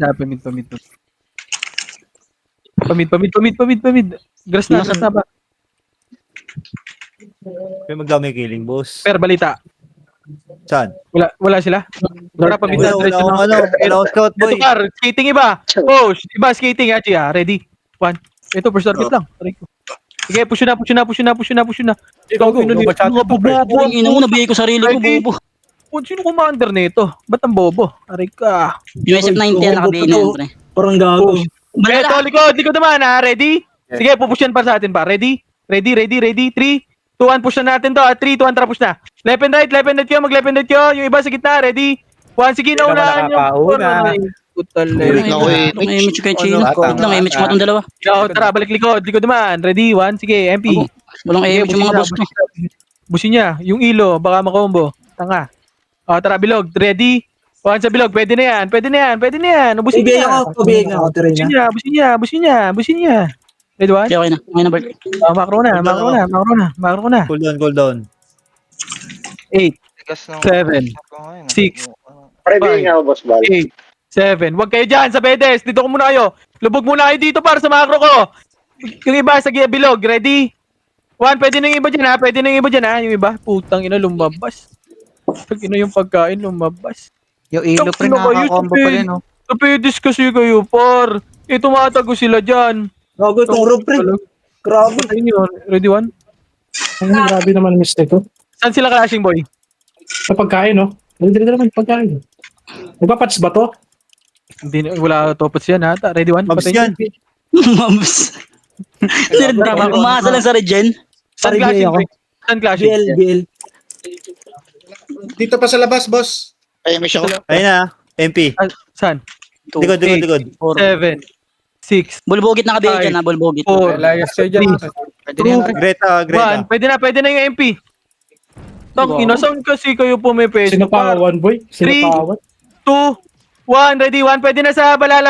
Grass na ba? May magdami killing, boss. Per, balita. Saan? Wala sila? Tara, pamid na. Diretso na. Ano, scout Ito boy. par, skating iba. Push. Iba skating, Hachi ha. Ready? 1. Ito, first target lang. Aray ko. Sige, push na. Go, go, go, chat. Mga bobo. Ang ina mo, nabigay ko sarili ko, bobo. Sino commander nito? Ba't ang bobo? Aray ka. Yung SF-90 yan, nakabigay na yan, pre. Parang gago. Eto, likod naman ha. Ready? Sige, pupusyan pa sa atin pa. Ready? 3, 2, 1, push na natin to. 3, 2, 1, tara push na. Left and right kayo, mag-left and right kayo. Yung iba sa gitna, ready? 1, sige, Hindi naunahan naman yung... nakakauna. Itong image kay Chino. Wait lang, image mo itong dalawa. Tara, balik likod naman. Ready? 1, sige, MP. Walang image yung mga boss ko. Busin niya. Yung ilo, baka makombo. Tanga. Tara, bilog. Ready? 1 sa bilog. Pwede na yan. Ubusin Ibigay niya. ako, pabigay ako, Terena. Busin niya. Ready, 1? Okay na. Okay na, Bert. Macro na. Cool down. 8, Tigas ng... 7, 6, Previewing nga ako, boss Bal. 8, 7. Huwag kayo dyan sa bedes. Dito ko muna kayo. Lubog muna kayo dito para sa macro ko. Yung iba sa bilog. Ready? 1, pwede na yung iba dyan ha. Yung iba. Putang ina, lumabas. Pag ina yung pagkain, lumabas. Yung ilo pre, nakaka-combo pa rin, no? Tapidis kasi kayo, par. Tumatago sila dyan. Gago itong rope, pre. Grabe. Ready, 1? Grabe naman ang mistake ko. Saan sila clashing, boy? Sa pagkain, no? Hindi naman pagkain. Magpapats ba to? Hindi, wala topots yan ha. Ready, 1? Mabs yan. Mabs. Umasa lang sa regen. Saan Pare, clashing, ako. boy? Saan clashing? BL. Dito pa sa labas, boss. Ay, may siya ko. Ayun na. MP. Saan? Likod. 7, 6, Bulbogit na kabigay dyan, ha? Bulbogit. 4, Elias kayo dyan. Pwede na yan, pre. Greta. 1. Pwede na yung MP. Tang ina, saan kasi kayo pumipwesto? Sino pa awan, boy? Sino Three. pa awan? 2, 1, ready, 1. Pwede na sa balala.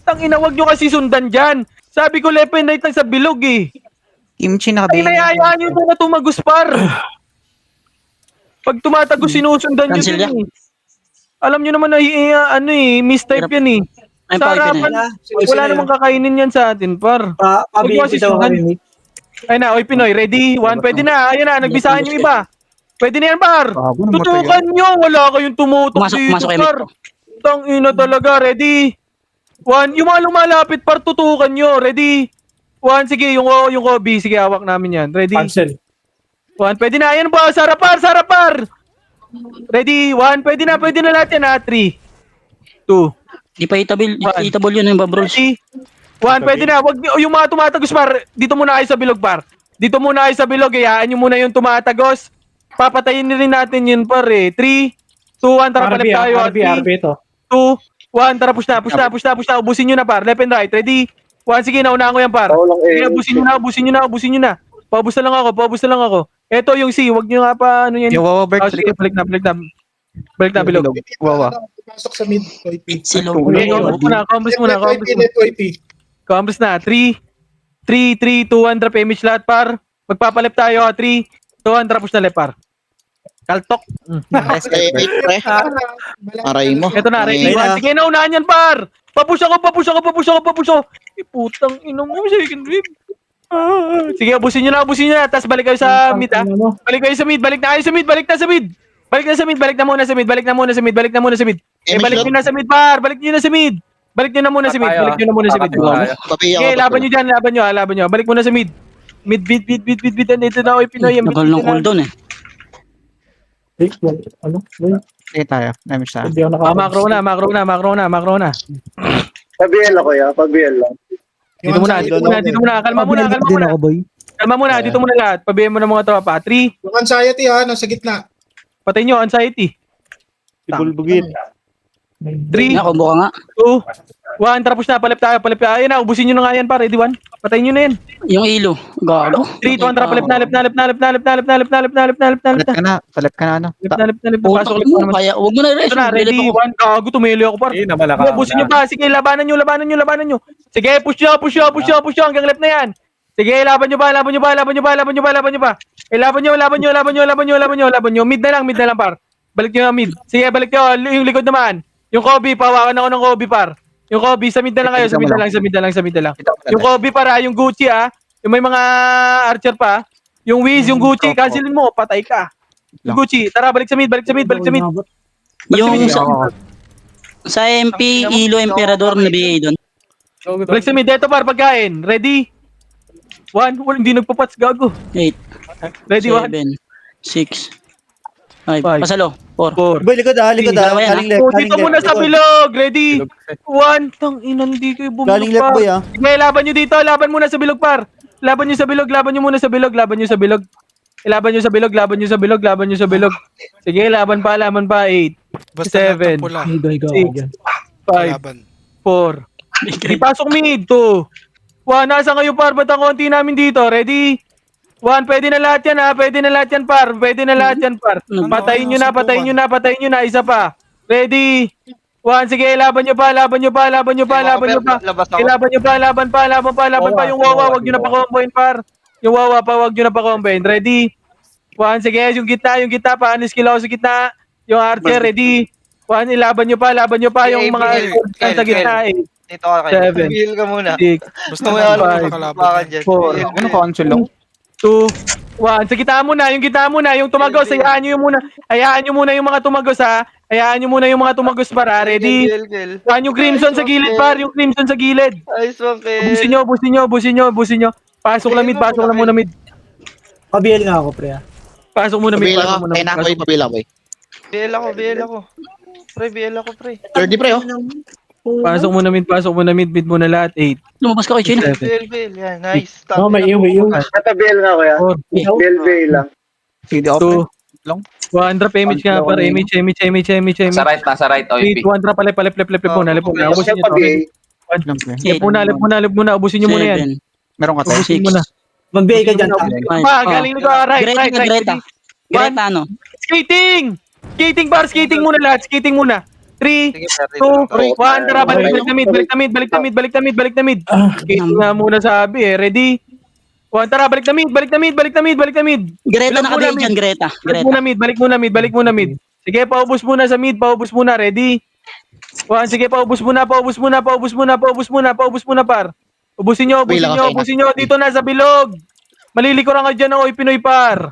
Tang ina, wag nyo kasi sundan dyan. Sabi ko left and right lang sa bilog eh. Kimchi Ay, nakabigay. nayayaan nyo ito na tumagos par. Pag tumatagos, sinusundan nyo Cancel din eh. Alam nyo naman na mistype yan eh. Ay, Sa pa harapan, wala namang kakainin yan sa atin par. Pabigay Huwag nyo daw sisundan. kami. Ay na, oy Pinoy, ready? 1, pwede na. Ayun na, nagbisahan yung iba. Pwede na yan, par. Tutukan nyo, wala kayong tumutok Pumasok dito, kay par. Tang ina talaga, ready? 1, yung mga lumalapit, par, tutukan nyo. Ready? 1, sige, yung Kobe, sige, hawak namin yan. Ready? Cancel. 1, pwede na. Ayan ba? Sarapar! Ready? 1, pwede na lahat yan, ha? 3, 2, Di pa itable yun, yung babros. 3, 1, pwede na. Wag yung mga tumatagos, par. Dito muna kayo sa bilog, par. Hayaan nyo muna yung tumatagos. Papatayin na rin natin yun, par eh. 3, 2, 1, tara palit tayo. RB ito. 2, 1, tara push na. Ubusin nyo na, par. Left and right. Ready? 1, sige, naunahan ko yan, par. Ako lang Sige, ubusin nyo na. Paubos na lang ako. Eto yung C, wag nyo nga pa, ano yan. Yung wawa, Bert. Sige, balik na, bilog. Wawa. Pasok sa mid, OIP. Silo. Combos muna. Left OIP. Combos na. 3, 2, 1, drop image lahat, par. Magpapalip tayo, 3, 2, 1, drop push na left, par. Kaltok. Aray mo. Ito na, ready, 1. Sige, naunahan yan, par. Papush ako. Putang ino mo, second wave. Sige, ubusin nyo na. Tapos balik kayo sa mid, ha. Balik na sa mid. Balik na muna sa mid. Balik nyo na sa mid, par. Balik nyo na muna sa mid. Okay, laban nyo. Balik muna sa mid. Mid. Ito na, oy, Pinoy. Nagal ng cooldown eh. Ano? Sige tayo. Damage tayo. Hindi ako nakapag- Macro na. Pa-BL ako, ya. Pa-BL lang. Dito muna. Kalma muna. Dito muna lahat. Pabihin mo ng mga tropa. 3, Yung anxiety ha, nasa gitna. patay nyo, anxiety. Ibulbugit. 3, Combo ka nga. 2, 1, tara push na, palip tayo. Ayun na, ubusin nyo na nga yan, par. Ready, 1. Patayin nyo na yan. Yung ilo. Gago. 3, 2, 1, tara, palip na. Palip ka na, ano? Pasok ulit naman. Kaya, huwag mo na rin. Ito na, ready, 1. Gago, tumili ako, par. Hindi na malaka. Ubusin nyo pa. Sige, labanan nyo. Sige, push nyo. Hanggang left na yan. Sige, laban nyo pa. Laban nyo. Mid na lang, par. Balik nyo na mid. Sige, balik nyo. Yung likod naman. Yung Kobe, pawakan ako ng Kobe, par. Yung Kobe, sa mid na lang kayo. Sa mid na lang. Yung Kobe, para. Yung Gucci, yung may mga archer pa. Yung Wiz, yung Gucci, cancelin mo. Patay ka. Yung Gucci, tara, balik sa mid. Yung sa MP, ilo, emperador, nabigay doon. Balik sa mid. Ito, par, pagkain. Ready? 1, wala, hindi nagpapats, gago. 8, Ready, 1, 7, 6, 5. Five. Pasalo. 4. 4. Boy, likod ah, likod ah. Dalawa yan, Galing left, Oh, galing dito left, muna sa likod. bilog. Ready? Bilog kasi. 1. Tang inang di kayo Galing bumulog left, pa. boy ah. Sige, laban nyo dito. Laban muna sa bilog, par. Laban nyo sa bilog. Laban nyo muna sa bilog. Laban nyo sa bilog. Laban nyo sa bilog. Laban nyo sa bilog. Laban nyo sa bilog. Sige, laban pa. Laban pa. 8, Basta 7, lahat ng pula. Higa, Six. dyan. 5, Kalaban. 4. Ipasok mid. 2, 1. Nasa kayo, par. Ba't ang konti namin dito? Ready? 1. Pwede na lahat yan, ha? Pwede na lahat yan, par. Pwede na lahat yan, par. Patayin nyo na, patayin nyo na, patayin nyo na. Isa pa. Ready? 1. Sige, laban nyo pa, laban nyo pa, laban nyo pa, laban nyo pa. Labas Okay, ako. laban nyo pa, laban pa, laban pa, laban pa. Yung wawa, wag nyo na pa-comboin, par. Yung wawa pa, wag nyo na pa-comboin. Ready? 1. Sige, yung gitna, paano skill ako sa gitna. Yung archer, ready? 1. Ilaban nyo pa, laban nyo pa. Yung mga Kel, sa gitna, Dito ka kayo. Seven. Heal ka muna. 6, Basta Mamaya lahat Five. ng kalaban. yan. Four. Ano cancel lang? 2, 1. Sa gitna muna, yung gitna muna, yung tumagos, hayaan nyo yung muna. Hayaan nyo muna yung mga tumagos, ha. Hayaan nyo muna yung mga tumagos, para. Ready? Kel. 1. Yung crimson sa gilid, par. Yung crimson sa gilid. Ayos mo, Kel. Busin nyo, busin nyo, busin nyo, busin nyo. Pasok lang mid, pasok lang muna mid. Pa-BL nga ako, pre. Pasok muna mid, Pabila pasok ka. muna Kaya mid. na ako yung pabila, boy. BL ako. Pre, BL ako, pre. 30 pre, oh. Pasok muna mid, mid muna lahat. 8, Lumabas ka kay Chin. 7, BL. Yan, nice. Oh, may iyo, may iyo. Nata BL nga kuya. 4, BL lang. Sige, 2, open. Long. 1. Drop image nga, par. Image. Nasa right, 3, 2, 1. Drop, lip muna, lip muna. Tapos Ubusin yung nyo to. pa-BA. Long, pre. Lip muna, ubusin nyo muna yan. 7, Meron ka tayo. Ubusin muna. Mag-BL ka dyan, tama. 5. Pa, galing nito, right. Greta. Greta, ano? Skating! Skating, par. Skating muna lahat. Skating muna. 3, Sige, pre. 2, 1. Tara, balik na mid. Skating nga muna sabi, Ready? 1. Tara, balik na mid. Greta Bilang nakabay muna, dyan, Greta. Balik Greta. muna mid. Sige, paubos muna sa mid, paubos muna. Ready? 1. Sige, paubos muna, par. Ubusin nyo. Dito na sa bilog. Malilikuran ka dyan ng Oy Pinoy, par.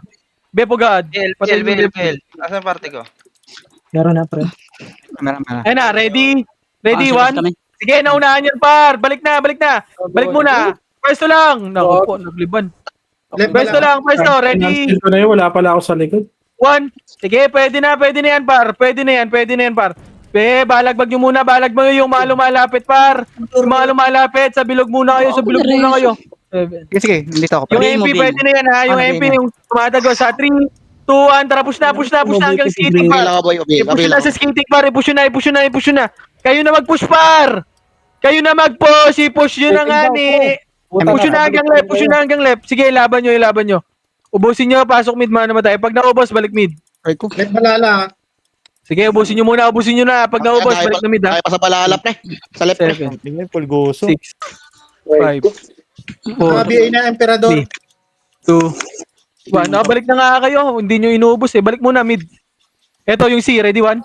Bepogad. BL. Asan parte ko? Meron na, pre. Meron. Ayun na, ready? Ready, Pasok 1. kami. Sige, naunahan yan, par. Balik na. Balik muna. Pwesto lang. Naku po, nagliban. Pwesto lang, ready? Cancel ko na yun, wala pala ako sa likod. 1. Sige, pwede na yan, par. Pwede na yan, par. Balagbag nyo muna, yung mga lumalapit, par. Yung mga lumalapit, sa bilog muna kayo, 7. Sige, dito ako. Yung Pre. MP, pwede na yan, ha? Yung MP, yung tumatago sa 3, 2, 1, tara, push na hanggang skating, par. Pabila ka, boy. I-push Pabila na ka. sa skating, par. I-push na. Kayo na mag-push, par. I-push yun na nga, ni. Push na hanggang left. Sige, laban nyo. Ubusin nyo, pasok mid, mana matay. Pag naubos, balik mid. Try ko. Left malala. Sige, ubusin nyo na. Pag naubos, balik na mid, ha? Kaya pa sa palala, pre. Sa left, pre. 7, Tingnan, pulgoso. 6, 5, 4, BA na Emperador. 2, 1. Balik na nga kayo. Hindi nyo inuubos, eh. Balik muna, mid. Eto yung C, ready, 1.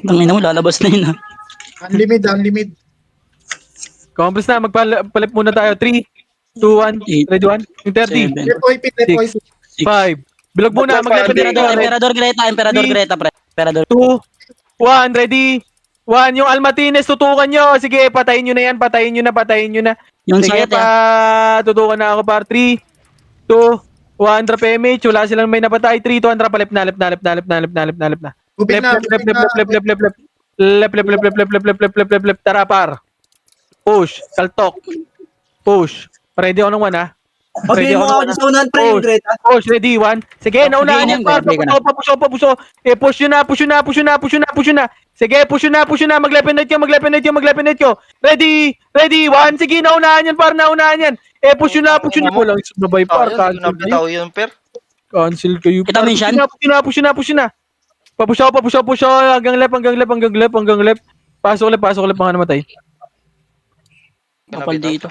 Tangina mo, lalabas na yun, ha? Unlimit. Compress na, magpalip muna tayo. 3, 2, 1. Ready, 1. Yung 30. 7, Left OIP. 5. Bilog muna, maglepit Emperador Greta, pre. Emperador. 2, 1. Ready? 1. Yung Almatines, tutukan nyo. Sige, patayin nyo na yan. Patayin nyo na. Yung Sige, sayat, ha? tutukan na ako, par. 3, 2, 1. Drop MH. Wala silang may napatay. 3, 2, 1. Drop. Left na. Gupit na. Left. Tara, par. Push. Kaltok. Push. Ready ako ng 1, ha? Pa-BL mo ako sa unahan, pre, yung Greta. Push. Ready, 1. Sige, naunahan yan, par. Push. Push yun na. Sige, push na. Mag-lepenate nyo. Ready, 1. Sige, naunahan yan, par. Push yun na. Walang sumabay, par. Nabitaw yun, per. Cancel kayo. Kita mention? Push na. Papush ako. Hanggang left. Pasok ulit, mga namatay. Kapal dito.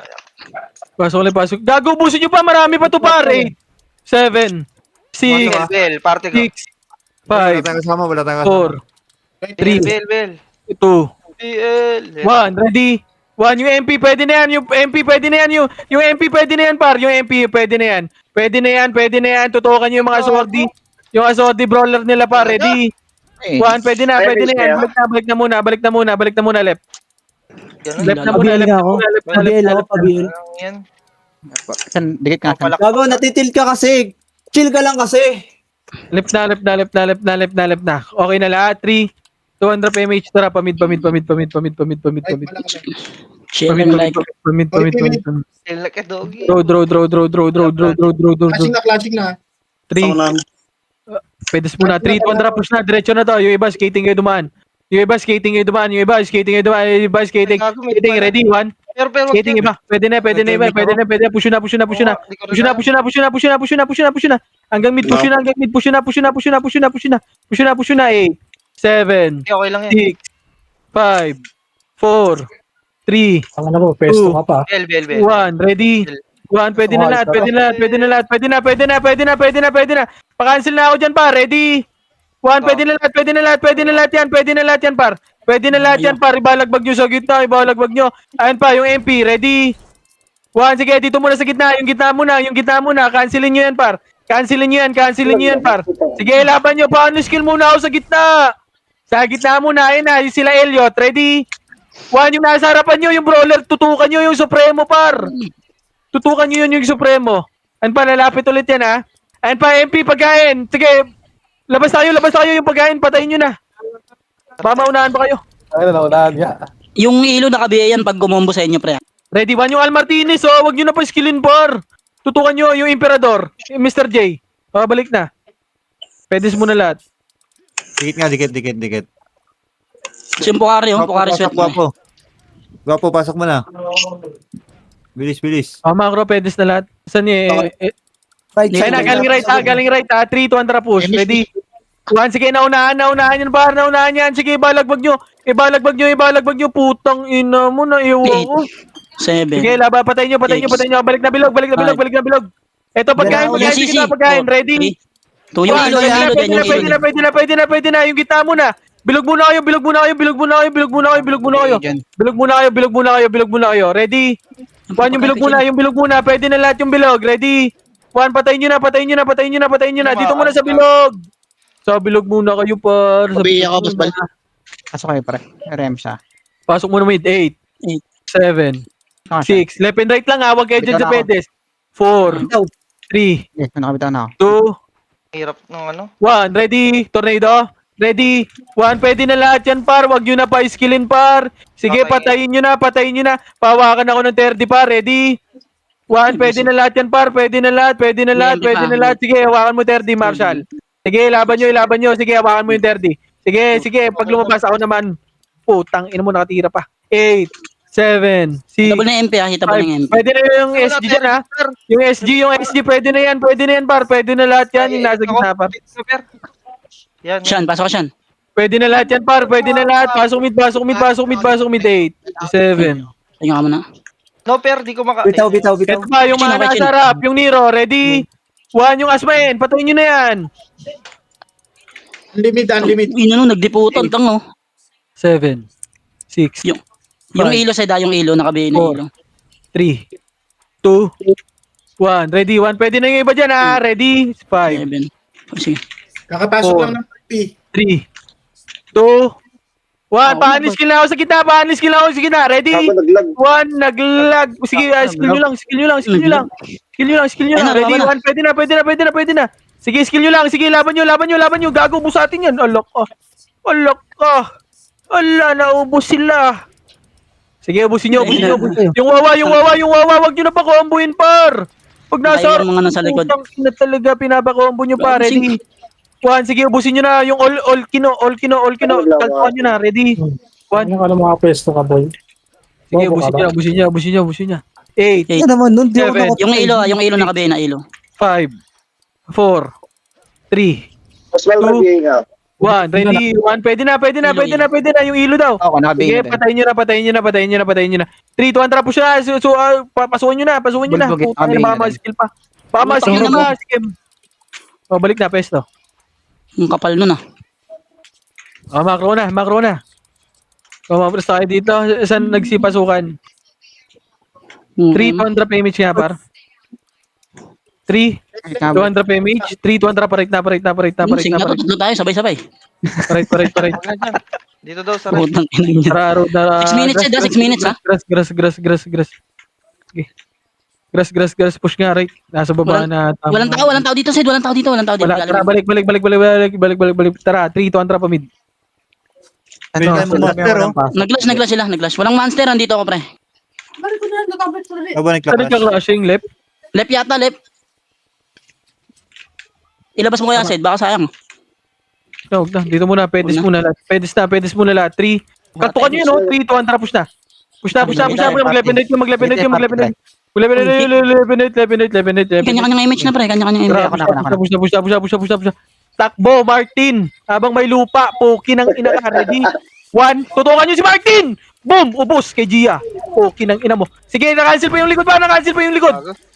Pasok. Gago, busin nyo pa. Marami pa to, par. 8, 7, 6, BL, parte ko. 6, 5, 4, 3, BL. 2, BL. 1. Ready? 1. Yung MP, pwede na yan. Yung MP, pwede na yan, par. Yung MP, pwede na yan. Tutukan nyo yung mga sordi. Yung assorti brawler nila, par. Ready? 1. Pwede na yan. Balik na muna. Left. Ganun. Left na muna. Pa-BL nga ako. Pa-BL. Yan. Saan, dikit ka. Palak. Gago, natitilt ka kasi. Chill ka lang kasi. Left na. Okay na lahat. 3, 200 PMH. Tara, pamid. Right, wala ka na. Share and like. Pamid. Sila ka, doggy. Draw. Flashing na. 3. Pwede muna. 3, 200 push na. Diretso na to. Yung iba, skating kayo dumaan. Yung iba, skating. Ready? 1. Pero, Skating iba. Pwede na. Push na. Hanggang mid, push na. 8, 7, Okay lang yan. 6, 5, 4, 3, Ang ano mo, pesto ka pa. Bel. 1. Ready? 1. Pwede na lahat. Pa-cancel na ako dyan, par. Ready? 1. Pwede na lahat yan, par. Ibalagbag nyo sa gitna. Ayun pa, yung MP. Ready? 1. Sige, dito muna sa gitna. Yung gitna muna. Cancelin nyo yan, par. Par. Sige, laban nyo. Paano skill muna ako sa gitna? Sa gitna muna. Ayun na, yung sila Elliot. Ready? 1. Yung nasa harapan nyo, yung brawler. Tutukan nyo yung Supremo, par. Tutukan nyo yung Supremo. Ayun pa, lalapit ulit yan, ha? Ayun pa, MP, pagkain. Sige, labas tayo yung pagkain. Patayin nyo na. Mamaunahan pa kayo. Ay, naunahan niya. Yung ilo nakabiya yan pag gumombo sa inyo, pre. Ready, 1 yung Al Martinez, oh. Huwag nyo na pa skillin, par. Tutukan nyo yung Emperador. Yung Mr. J. Balik na. Pwede muna lahat. Dikit nga, dikit. Yung Pukari, sweat mo. Gwapo, pasok mo na. Bilis. Macro, pwede na lahat. Saan Ay na, galing right ha. 3, 200 push. Ready? 1, sige, naunahan yan, par. Naunahan yan. Sige, ibalagbag nyo. Putang ina mo na iwan ko. 7. Sige, patayin nyo. Balik na bilog. Ito, pagkain. Ready? 2. Yung ilo, Pwede na. Yung gitna muna. Bilog muna kayo. Ready? 1, yung bilog muna. Pwede na lahat yung bilog. Ready? 1, patayin nyo na. Dito muna sa bilog. Sa bilog muna kayo, par. Pabiya ka, boss bal. Pasok kayo, pre. RM siya. Pasok muna mid. 8, 7, 6. Left and right lang, ha. Huwag kayo dyan sa pedes. 4, 3, Yes, nakabitaw na ako. 2, Hirap ng ano. 1. Ready? Tornado? Ready? 1. Pwede na lahat yan, par. Huwag nyo na pa-skillin, par. Sige, Okay. patayin nyo na. Pawakan ako ng 30, par. Ready? 1. Pwede na lahat yan, par. Pwede na lahat. Sige, hawakan mo 30, Marshall. Sige, laban nyo. Sige, hawakan mo yung 30. Sige. Pag lumabas ako naman. Putang, ina mo, nakatira pa. 8, 7, 6, Hitable na MP, ha? Hitable na MP. Pwede na yung SG dyan, ha? Yung SG, pwede na yan, par. Pwede na lahat yan, yung nasa gitna, par. Yan. Shan, pasok ka, Shan. Pwede na lahat yan, par. Pasok mid. 8, 7. Tingnan ka muna. No, per, di ko maka... Bitaw. Ito pa, yung mga nasa harap, yung Nero, ready? 1, yung Asmain, patayin nyo na yan. Unlimit. Ino, nagdiputan, tango. 7, 6, Yung ilo, Seda, yung ilo, nakabiya na ilo. 3, 2, 1. Ready? 1. Pwede na yung iba dyan, ha? Ready? 5, 7. Sige. Kakapasok lang ng PP. 3, 2, 1. Panis skill na ako sa gitna. Ready? 1. Naglag. Sige, skill nyo lang. Ready? 1. Pwede na. Sige, skill nyo lang. Sige, laban nyo. Gago, busatin yan. Alok ka. Ala, naubos sila. Sige, ubusin nyo. Yung wawa. Wag nyo na pa kombohin, par. Pag nasa Ayaw mga nasa likod. putang ina talaga, pinapakombo nyo, par. Ready? 1, sige, ubusin nyo na yung all kino. Kaltuan nyo na. Ready? 1. Ano ka ng mga pesto ka, boy? Sige, ubusin nyo. 8, Yan naman, nun. Di ako 7, Yung ilo nakabiya na ilo. 5, 4, 3, Mas well mag-iing ka. 1. Ready? 1. Pwede na. Yung ilo daw. Ako, Sige, nakabigay na. patayin nyo na. 3, 200 push na. Pasukin nyo na. Bulbugit, Putang ina, baka ma-skill pa. Sige. Balik na, pesto. Yung kapal nun, ah. Macro na. Mamapres tayo dito. Saan nagsipasukan? 3, 200 PMH nga, par. 3, 200 PMH. 3, 200 parit na. Sige nga, tatlo tayo, sabay-sabay. Parit. Dito daw sa right. Putang ina niya. Tara, 6 minutes, Seda, 6 minutes, ha? Grass. Sige. Grass. Push nga, right. Nasa baba na. Walang tao dito, Sid. Walang tao dito. Wala. Tara, balik. Tara, 3, 2, 1, tara, pamid. Pwede tayo mag-monster, oh. Naglash sila. Walang monster, andito ako, pre. Aba, Saan nagklaklash. nagka-clashing, left? Left yata, left. Ilabas mo kaya, Sid. Baka sayang. No, dito muna. Pedes muna lahat. Pedes muna lahat. 3. Kaltukan nyo yun, no? 3, 2, 1, tara, push na. Push na. Mag-lepenate nyo. Lepenate. Kanya-kanyang image na, pre. Kanya-kanyang image. Push na. Takbo, Martin. Habang may lupa, puki ng ina ka. Ready? 1. Tutukan nyo si Martin! Boom! Ubus kay Gia. Puki ng ina mo. Sige, na-cancel pa yung likod.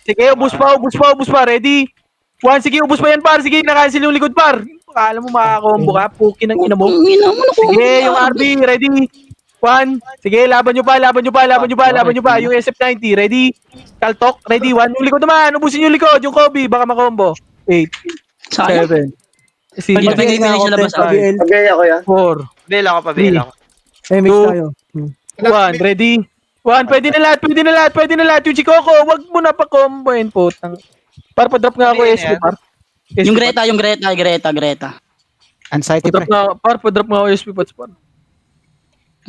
Sige, ubus pa. Ready? 1. Sige, ubus pa yan, par. Sige, na-cancel yung likod, par. Akala mo makakombo ka. Puki ng ina mo. Sige, yung RB. Ready? 1. Sige, laban nyo pa. Yung SF90. Ready? Kaltok. Ready? 1. Yung likod naman. Ubusin yung likod. Yung Kobe. Baka makombo. 8. Sayang. 7. Pag-finish na labas. Pagaya ko yan. 4. Bela ko. MX tayo. 1. Ready? 1. Pwede na lahat. Yung Chikoko. Wag mo na pa-comboin, putang. Para pa-drop nga ako Sabihin SP, yan. par. Yung Greta. Anxiety, pre. Pa-drop nga ako SP, par.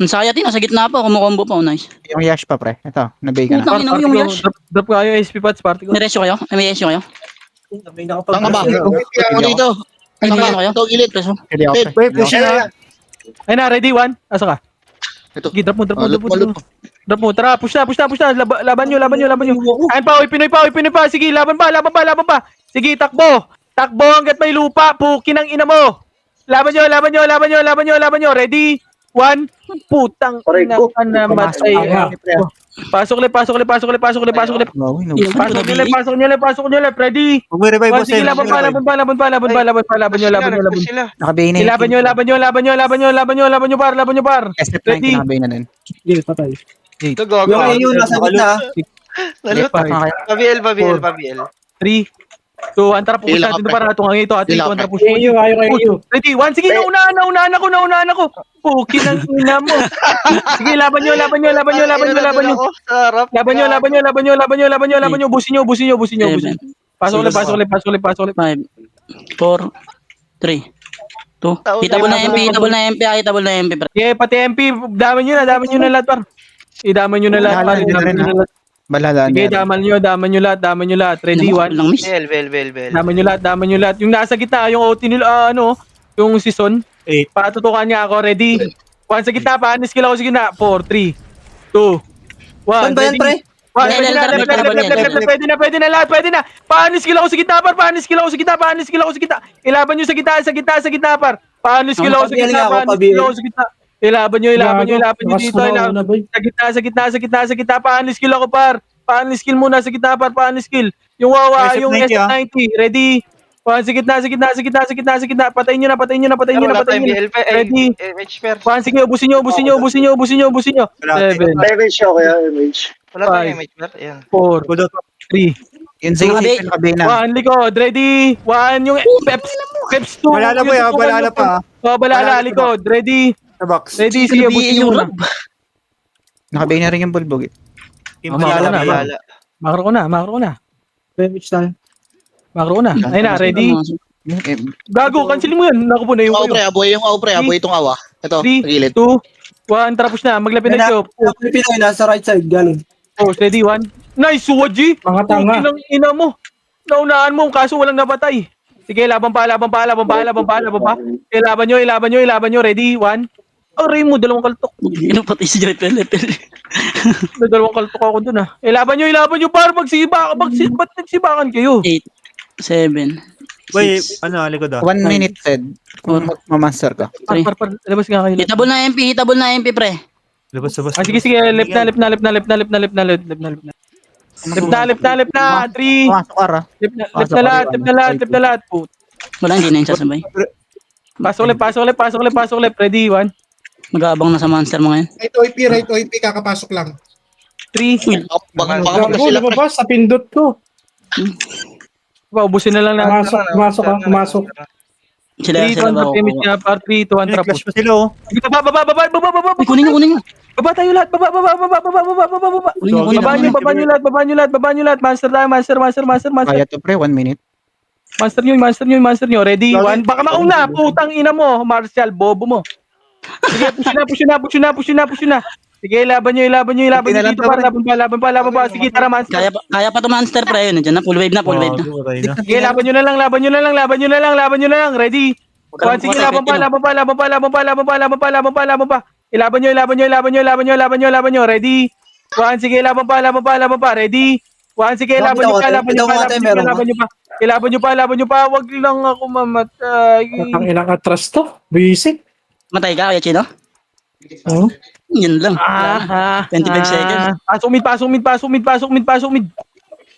Ang saya din, nasa gitna pa, kumukombo pa, nice. Yung Yash pa, pre. Ito, nabay ka na. Putang ina mo yung Yash. Drop nga yung SP, par. Party ko. May resyo kayo? May resyo kayo? Tanga ba? Ako dito. May Tanga resyo kayo? Ito, gilid. Resyo. Pwede ako, pre. Wait, push na. Ay na, ready? 1. Asa ka? Ito. Sige, drop mo. Malot. Drop mo. Tara, push na. Laban nyo. Ayun pa, Pinoy pa. Sige, laban pa. Sige, takbo hanggat may lupa. Puki ng ina mo. Laban nyo. Ready? 1. Putang ina ka na matay. Pasok ulit. Pasok nyo ulit. Ready? Huwag mo i-revive mo, Sige, Sel. laban pa. Laban nyo. Sila. Nakabay na Laban nyo, par. SF90 Ready? nakabay na din. Sige, patay. Ito, gago. Yung nasa gitna. Nalut. Pabiel. 3, 2, 1, tara, pupunta natin para itong ito. 3, 2, 1, tara, push. Ayaw. Ready, 1, sige, naunahan ako. Puki ng ina mo. Sige, laban nyo. Sarap. Laban nyo. Busin nyo. Pasok ulit. 5, 4, 3, 2. Hitable na MP, pre. Okay, pati MP, dami nyo na lahat, par. Idamay nyo na lahat, par. Balalaan Sige, na. daman nyo lahat. Ready, 1. Lang miss. Bel. Daman nyo lahat. Yung nasa gitna, yung OT nila, yung season. 8. Patutukan niya ako. Ready? 1 sa gitna. Skill ako sa gitna. 4, 3, 2, 1. Saan ba yan, pre? Pwede na lahat. Skill ako sa gitna, par. Skill ako sa gitna. Ilaban nyo sa gitna, par. Skill ako sa gitna. Ilaban nyo dito. Sa gitna. Skill ako, par. Skill muna sa gitna, par. Skill. Yung wawa, yung SF90. Ready? 1 sa gitna. Patayin nyo na. Ready? Sige, ubusin nyo. 7, Damage ako kaya, image. Wala pa yung image. Ayan. 4, 3, Yung safety, nakabay na. 1, likod. Ready? 1, yung Peps 2. Balala mo yan, balala pa. Balala, likod. Ready? Sa box. Ready? Sige, ubusin nyo muna. Nakabay na rin yung bulbog. Balala. Makro ko na. MX tayo. Ayun na, ready? Gago, cancel mo yan. Naku po na yung Aboy itong awa. Ito, 3, gilid. 2, 1, tapos na. Maglapit na kayo. Pinoy, nasa right side, galing. Ready? 1. Nice, Suwaji! Mga tanga. Inang ina mo. Naunahan mo, kaso walang napatay. Sige, laban pa. Ilaban nyo. Ready? 1. Aray mo, dalawang kaltok. Pati si Joy Pelet. Dalawang kaltok ako dun ah. Ilaban nyo, par. Ba't nagsibakan kayo? 8, 7, Wait, 6. likod 1 minute, Ted. Kung mamaster ka. Three. Par, labas nga kayo. Hitable na MP, pre. Labas. Sige, left na. Left na. 3. Pumasok ka, ra. Left na lahat. Put. Wala, hindi na yung sasabay. Pasok ulit. Ready? 1. Mag-aabang na sa monster mo ngayon. Right OP, kakapasok lang. 3. Baka Gago, lumabas sa pindot ko. Ubusin na lang natin. Pumasok. Sila 3, 2, 1, ba ako? par 3, 2, 1, Nag-clash trap. pa sila, oh. Baba. Kunin nyo. Baba tayo lahat. Baba. Uy, naku, Baba nyo lahat. Master tayo. Master. Kaya to pre, 1 minute. Master nyo. Ready? One. Baka mauna. Putang ina mo. Martial, bobo mo. Sige, push na. Sige, laban nyo dito para laban pa. Sige, tara, Monster. Kaya pa to monster pre. Yun, nandiyan na. Full wave na. Sige, laban nyo na lang. Ready? One, sige, laban pa. Ilaban nyo. Ready? One, sige, laban pa. Ready? One, sige, laban nyo pa. Wag lang ako mamatay. Ang ilang atras to. Basic. Matay ka, Kuya Chino? Oh. Yun lang. 25 seconds. Pasok mid.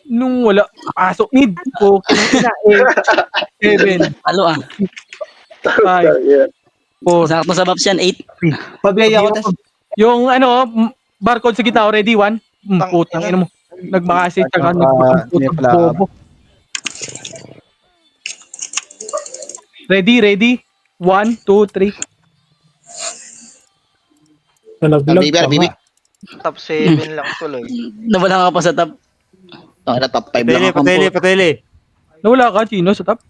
Nung wala, pasok mid. Okay na. 7, Talo ah. 5, 4. Sakto sa Babs yan, 8. Pabigay ako tas. Yung barcode sa gitna, ready? 1. Putang ina mo. Nagmakasit ka. Bobo. Ready? 1, 2, 3. Nalaglag pa Bibi. nga. Top 7 lang tuloy. Nawala ka pa sa top. Na top 5 lang ako. Patele. Nawala ka, Chino, sa top?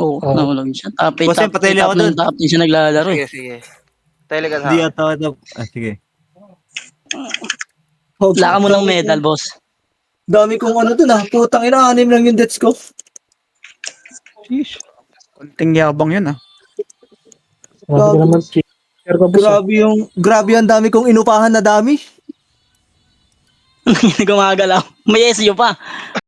Oo, nawala siya. Top 8, Boss, patay ako dun. Top 8 siya naglalaro eh. Sige. Telegram Hindi ha. ata. Sige. Wala ka mo ng medal, boss. Dami kong ano dun putang ina, 6 lang yung deaths ko. Sheesh. Konting yabang yun ah. Grabe naman. Pero ka, boss, ah. Grabe yung dami kong inupahan na dami. Gumagalaw. May SU pa.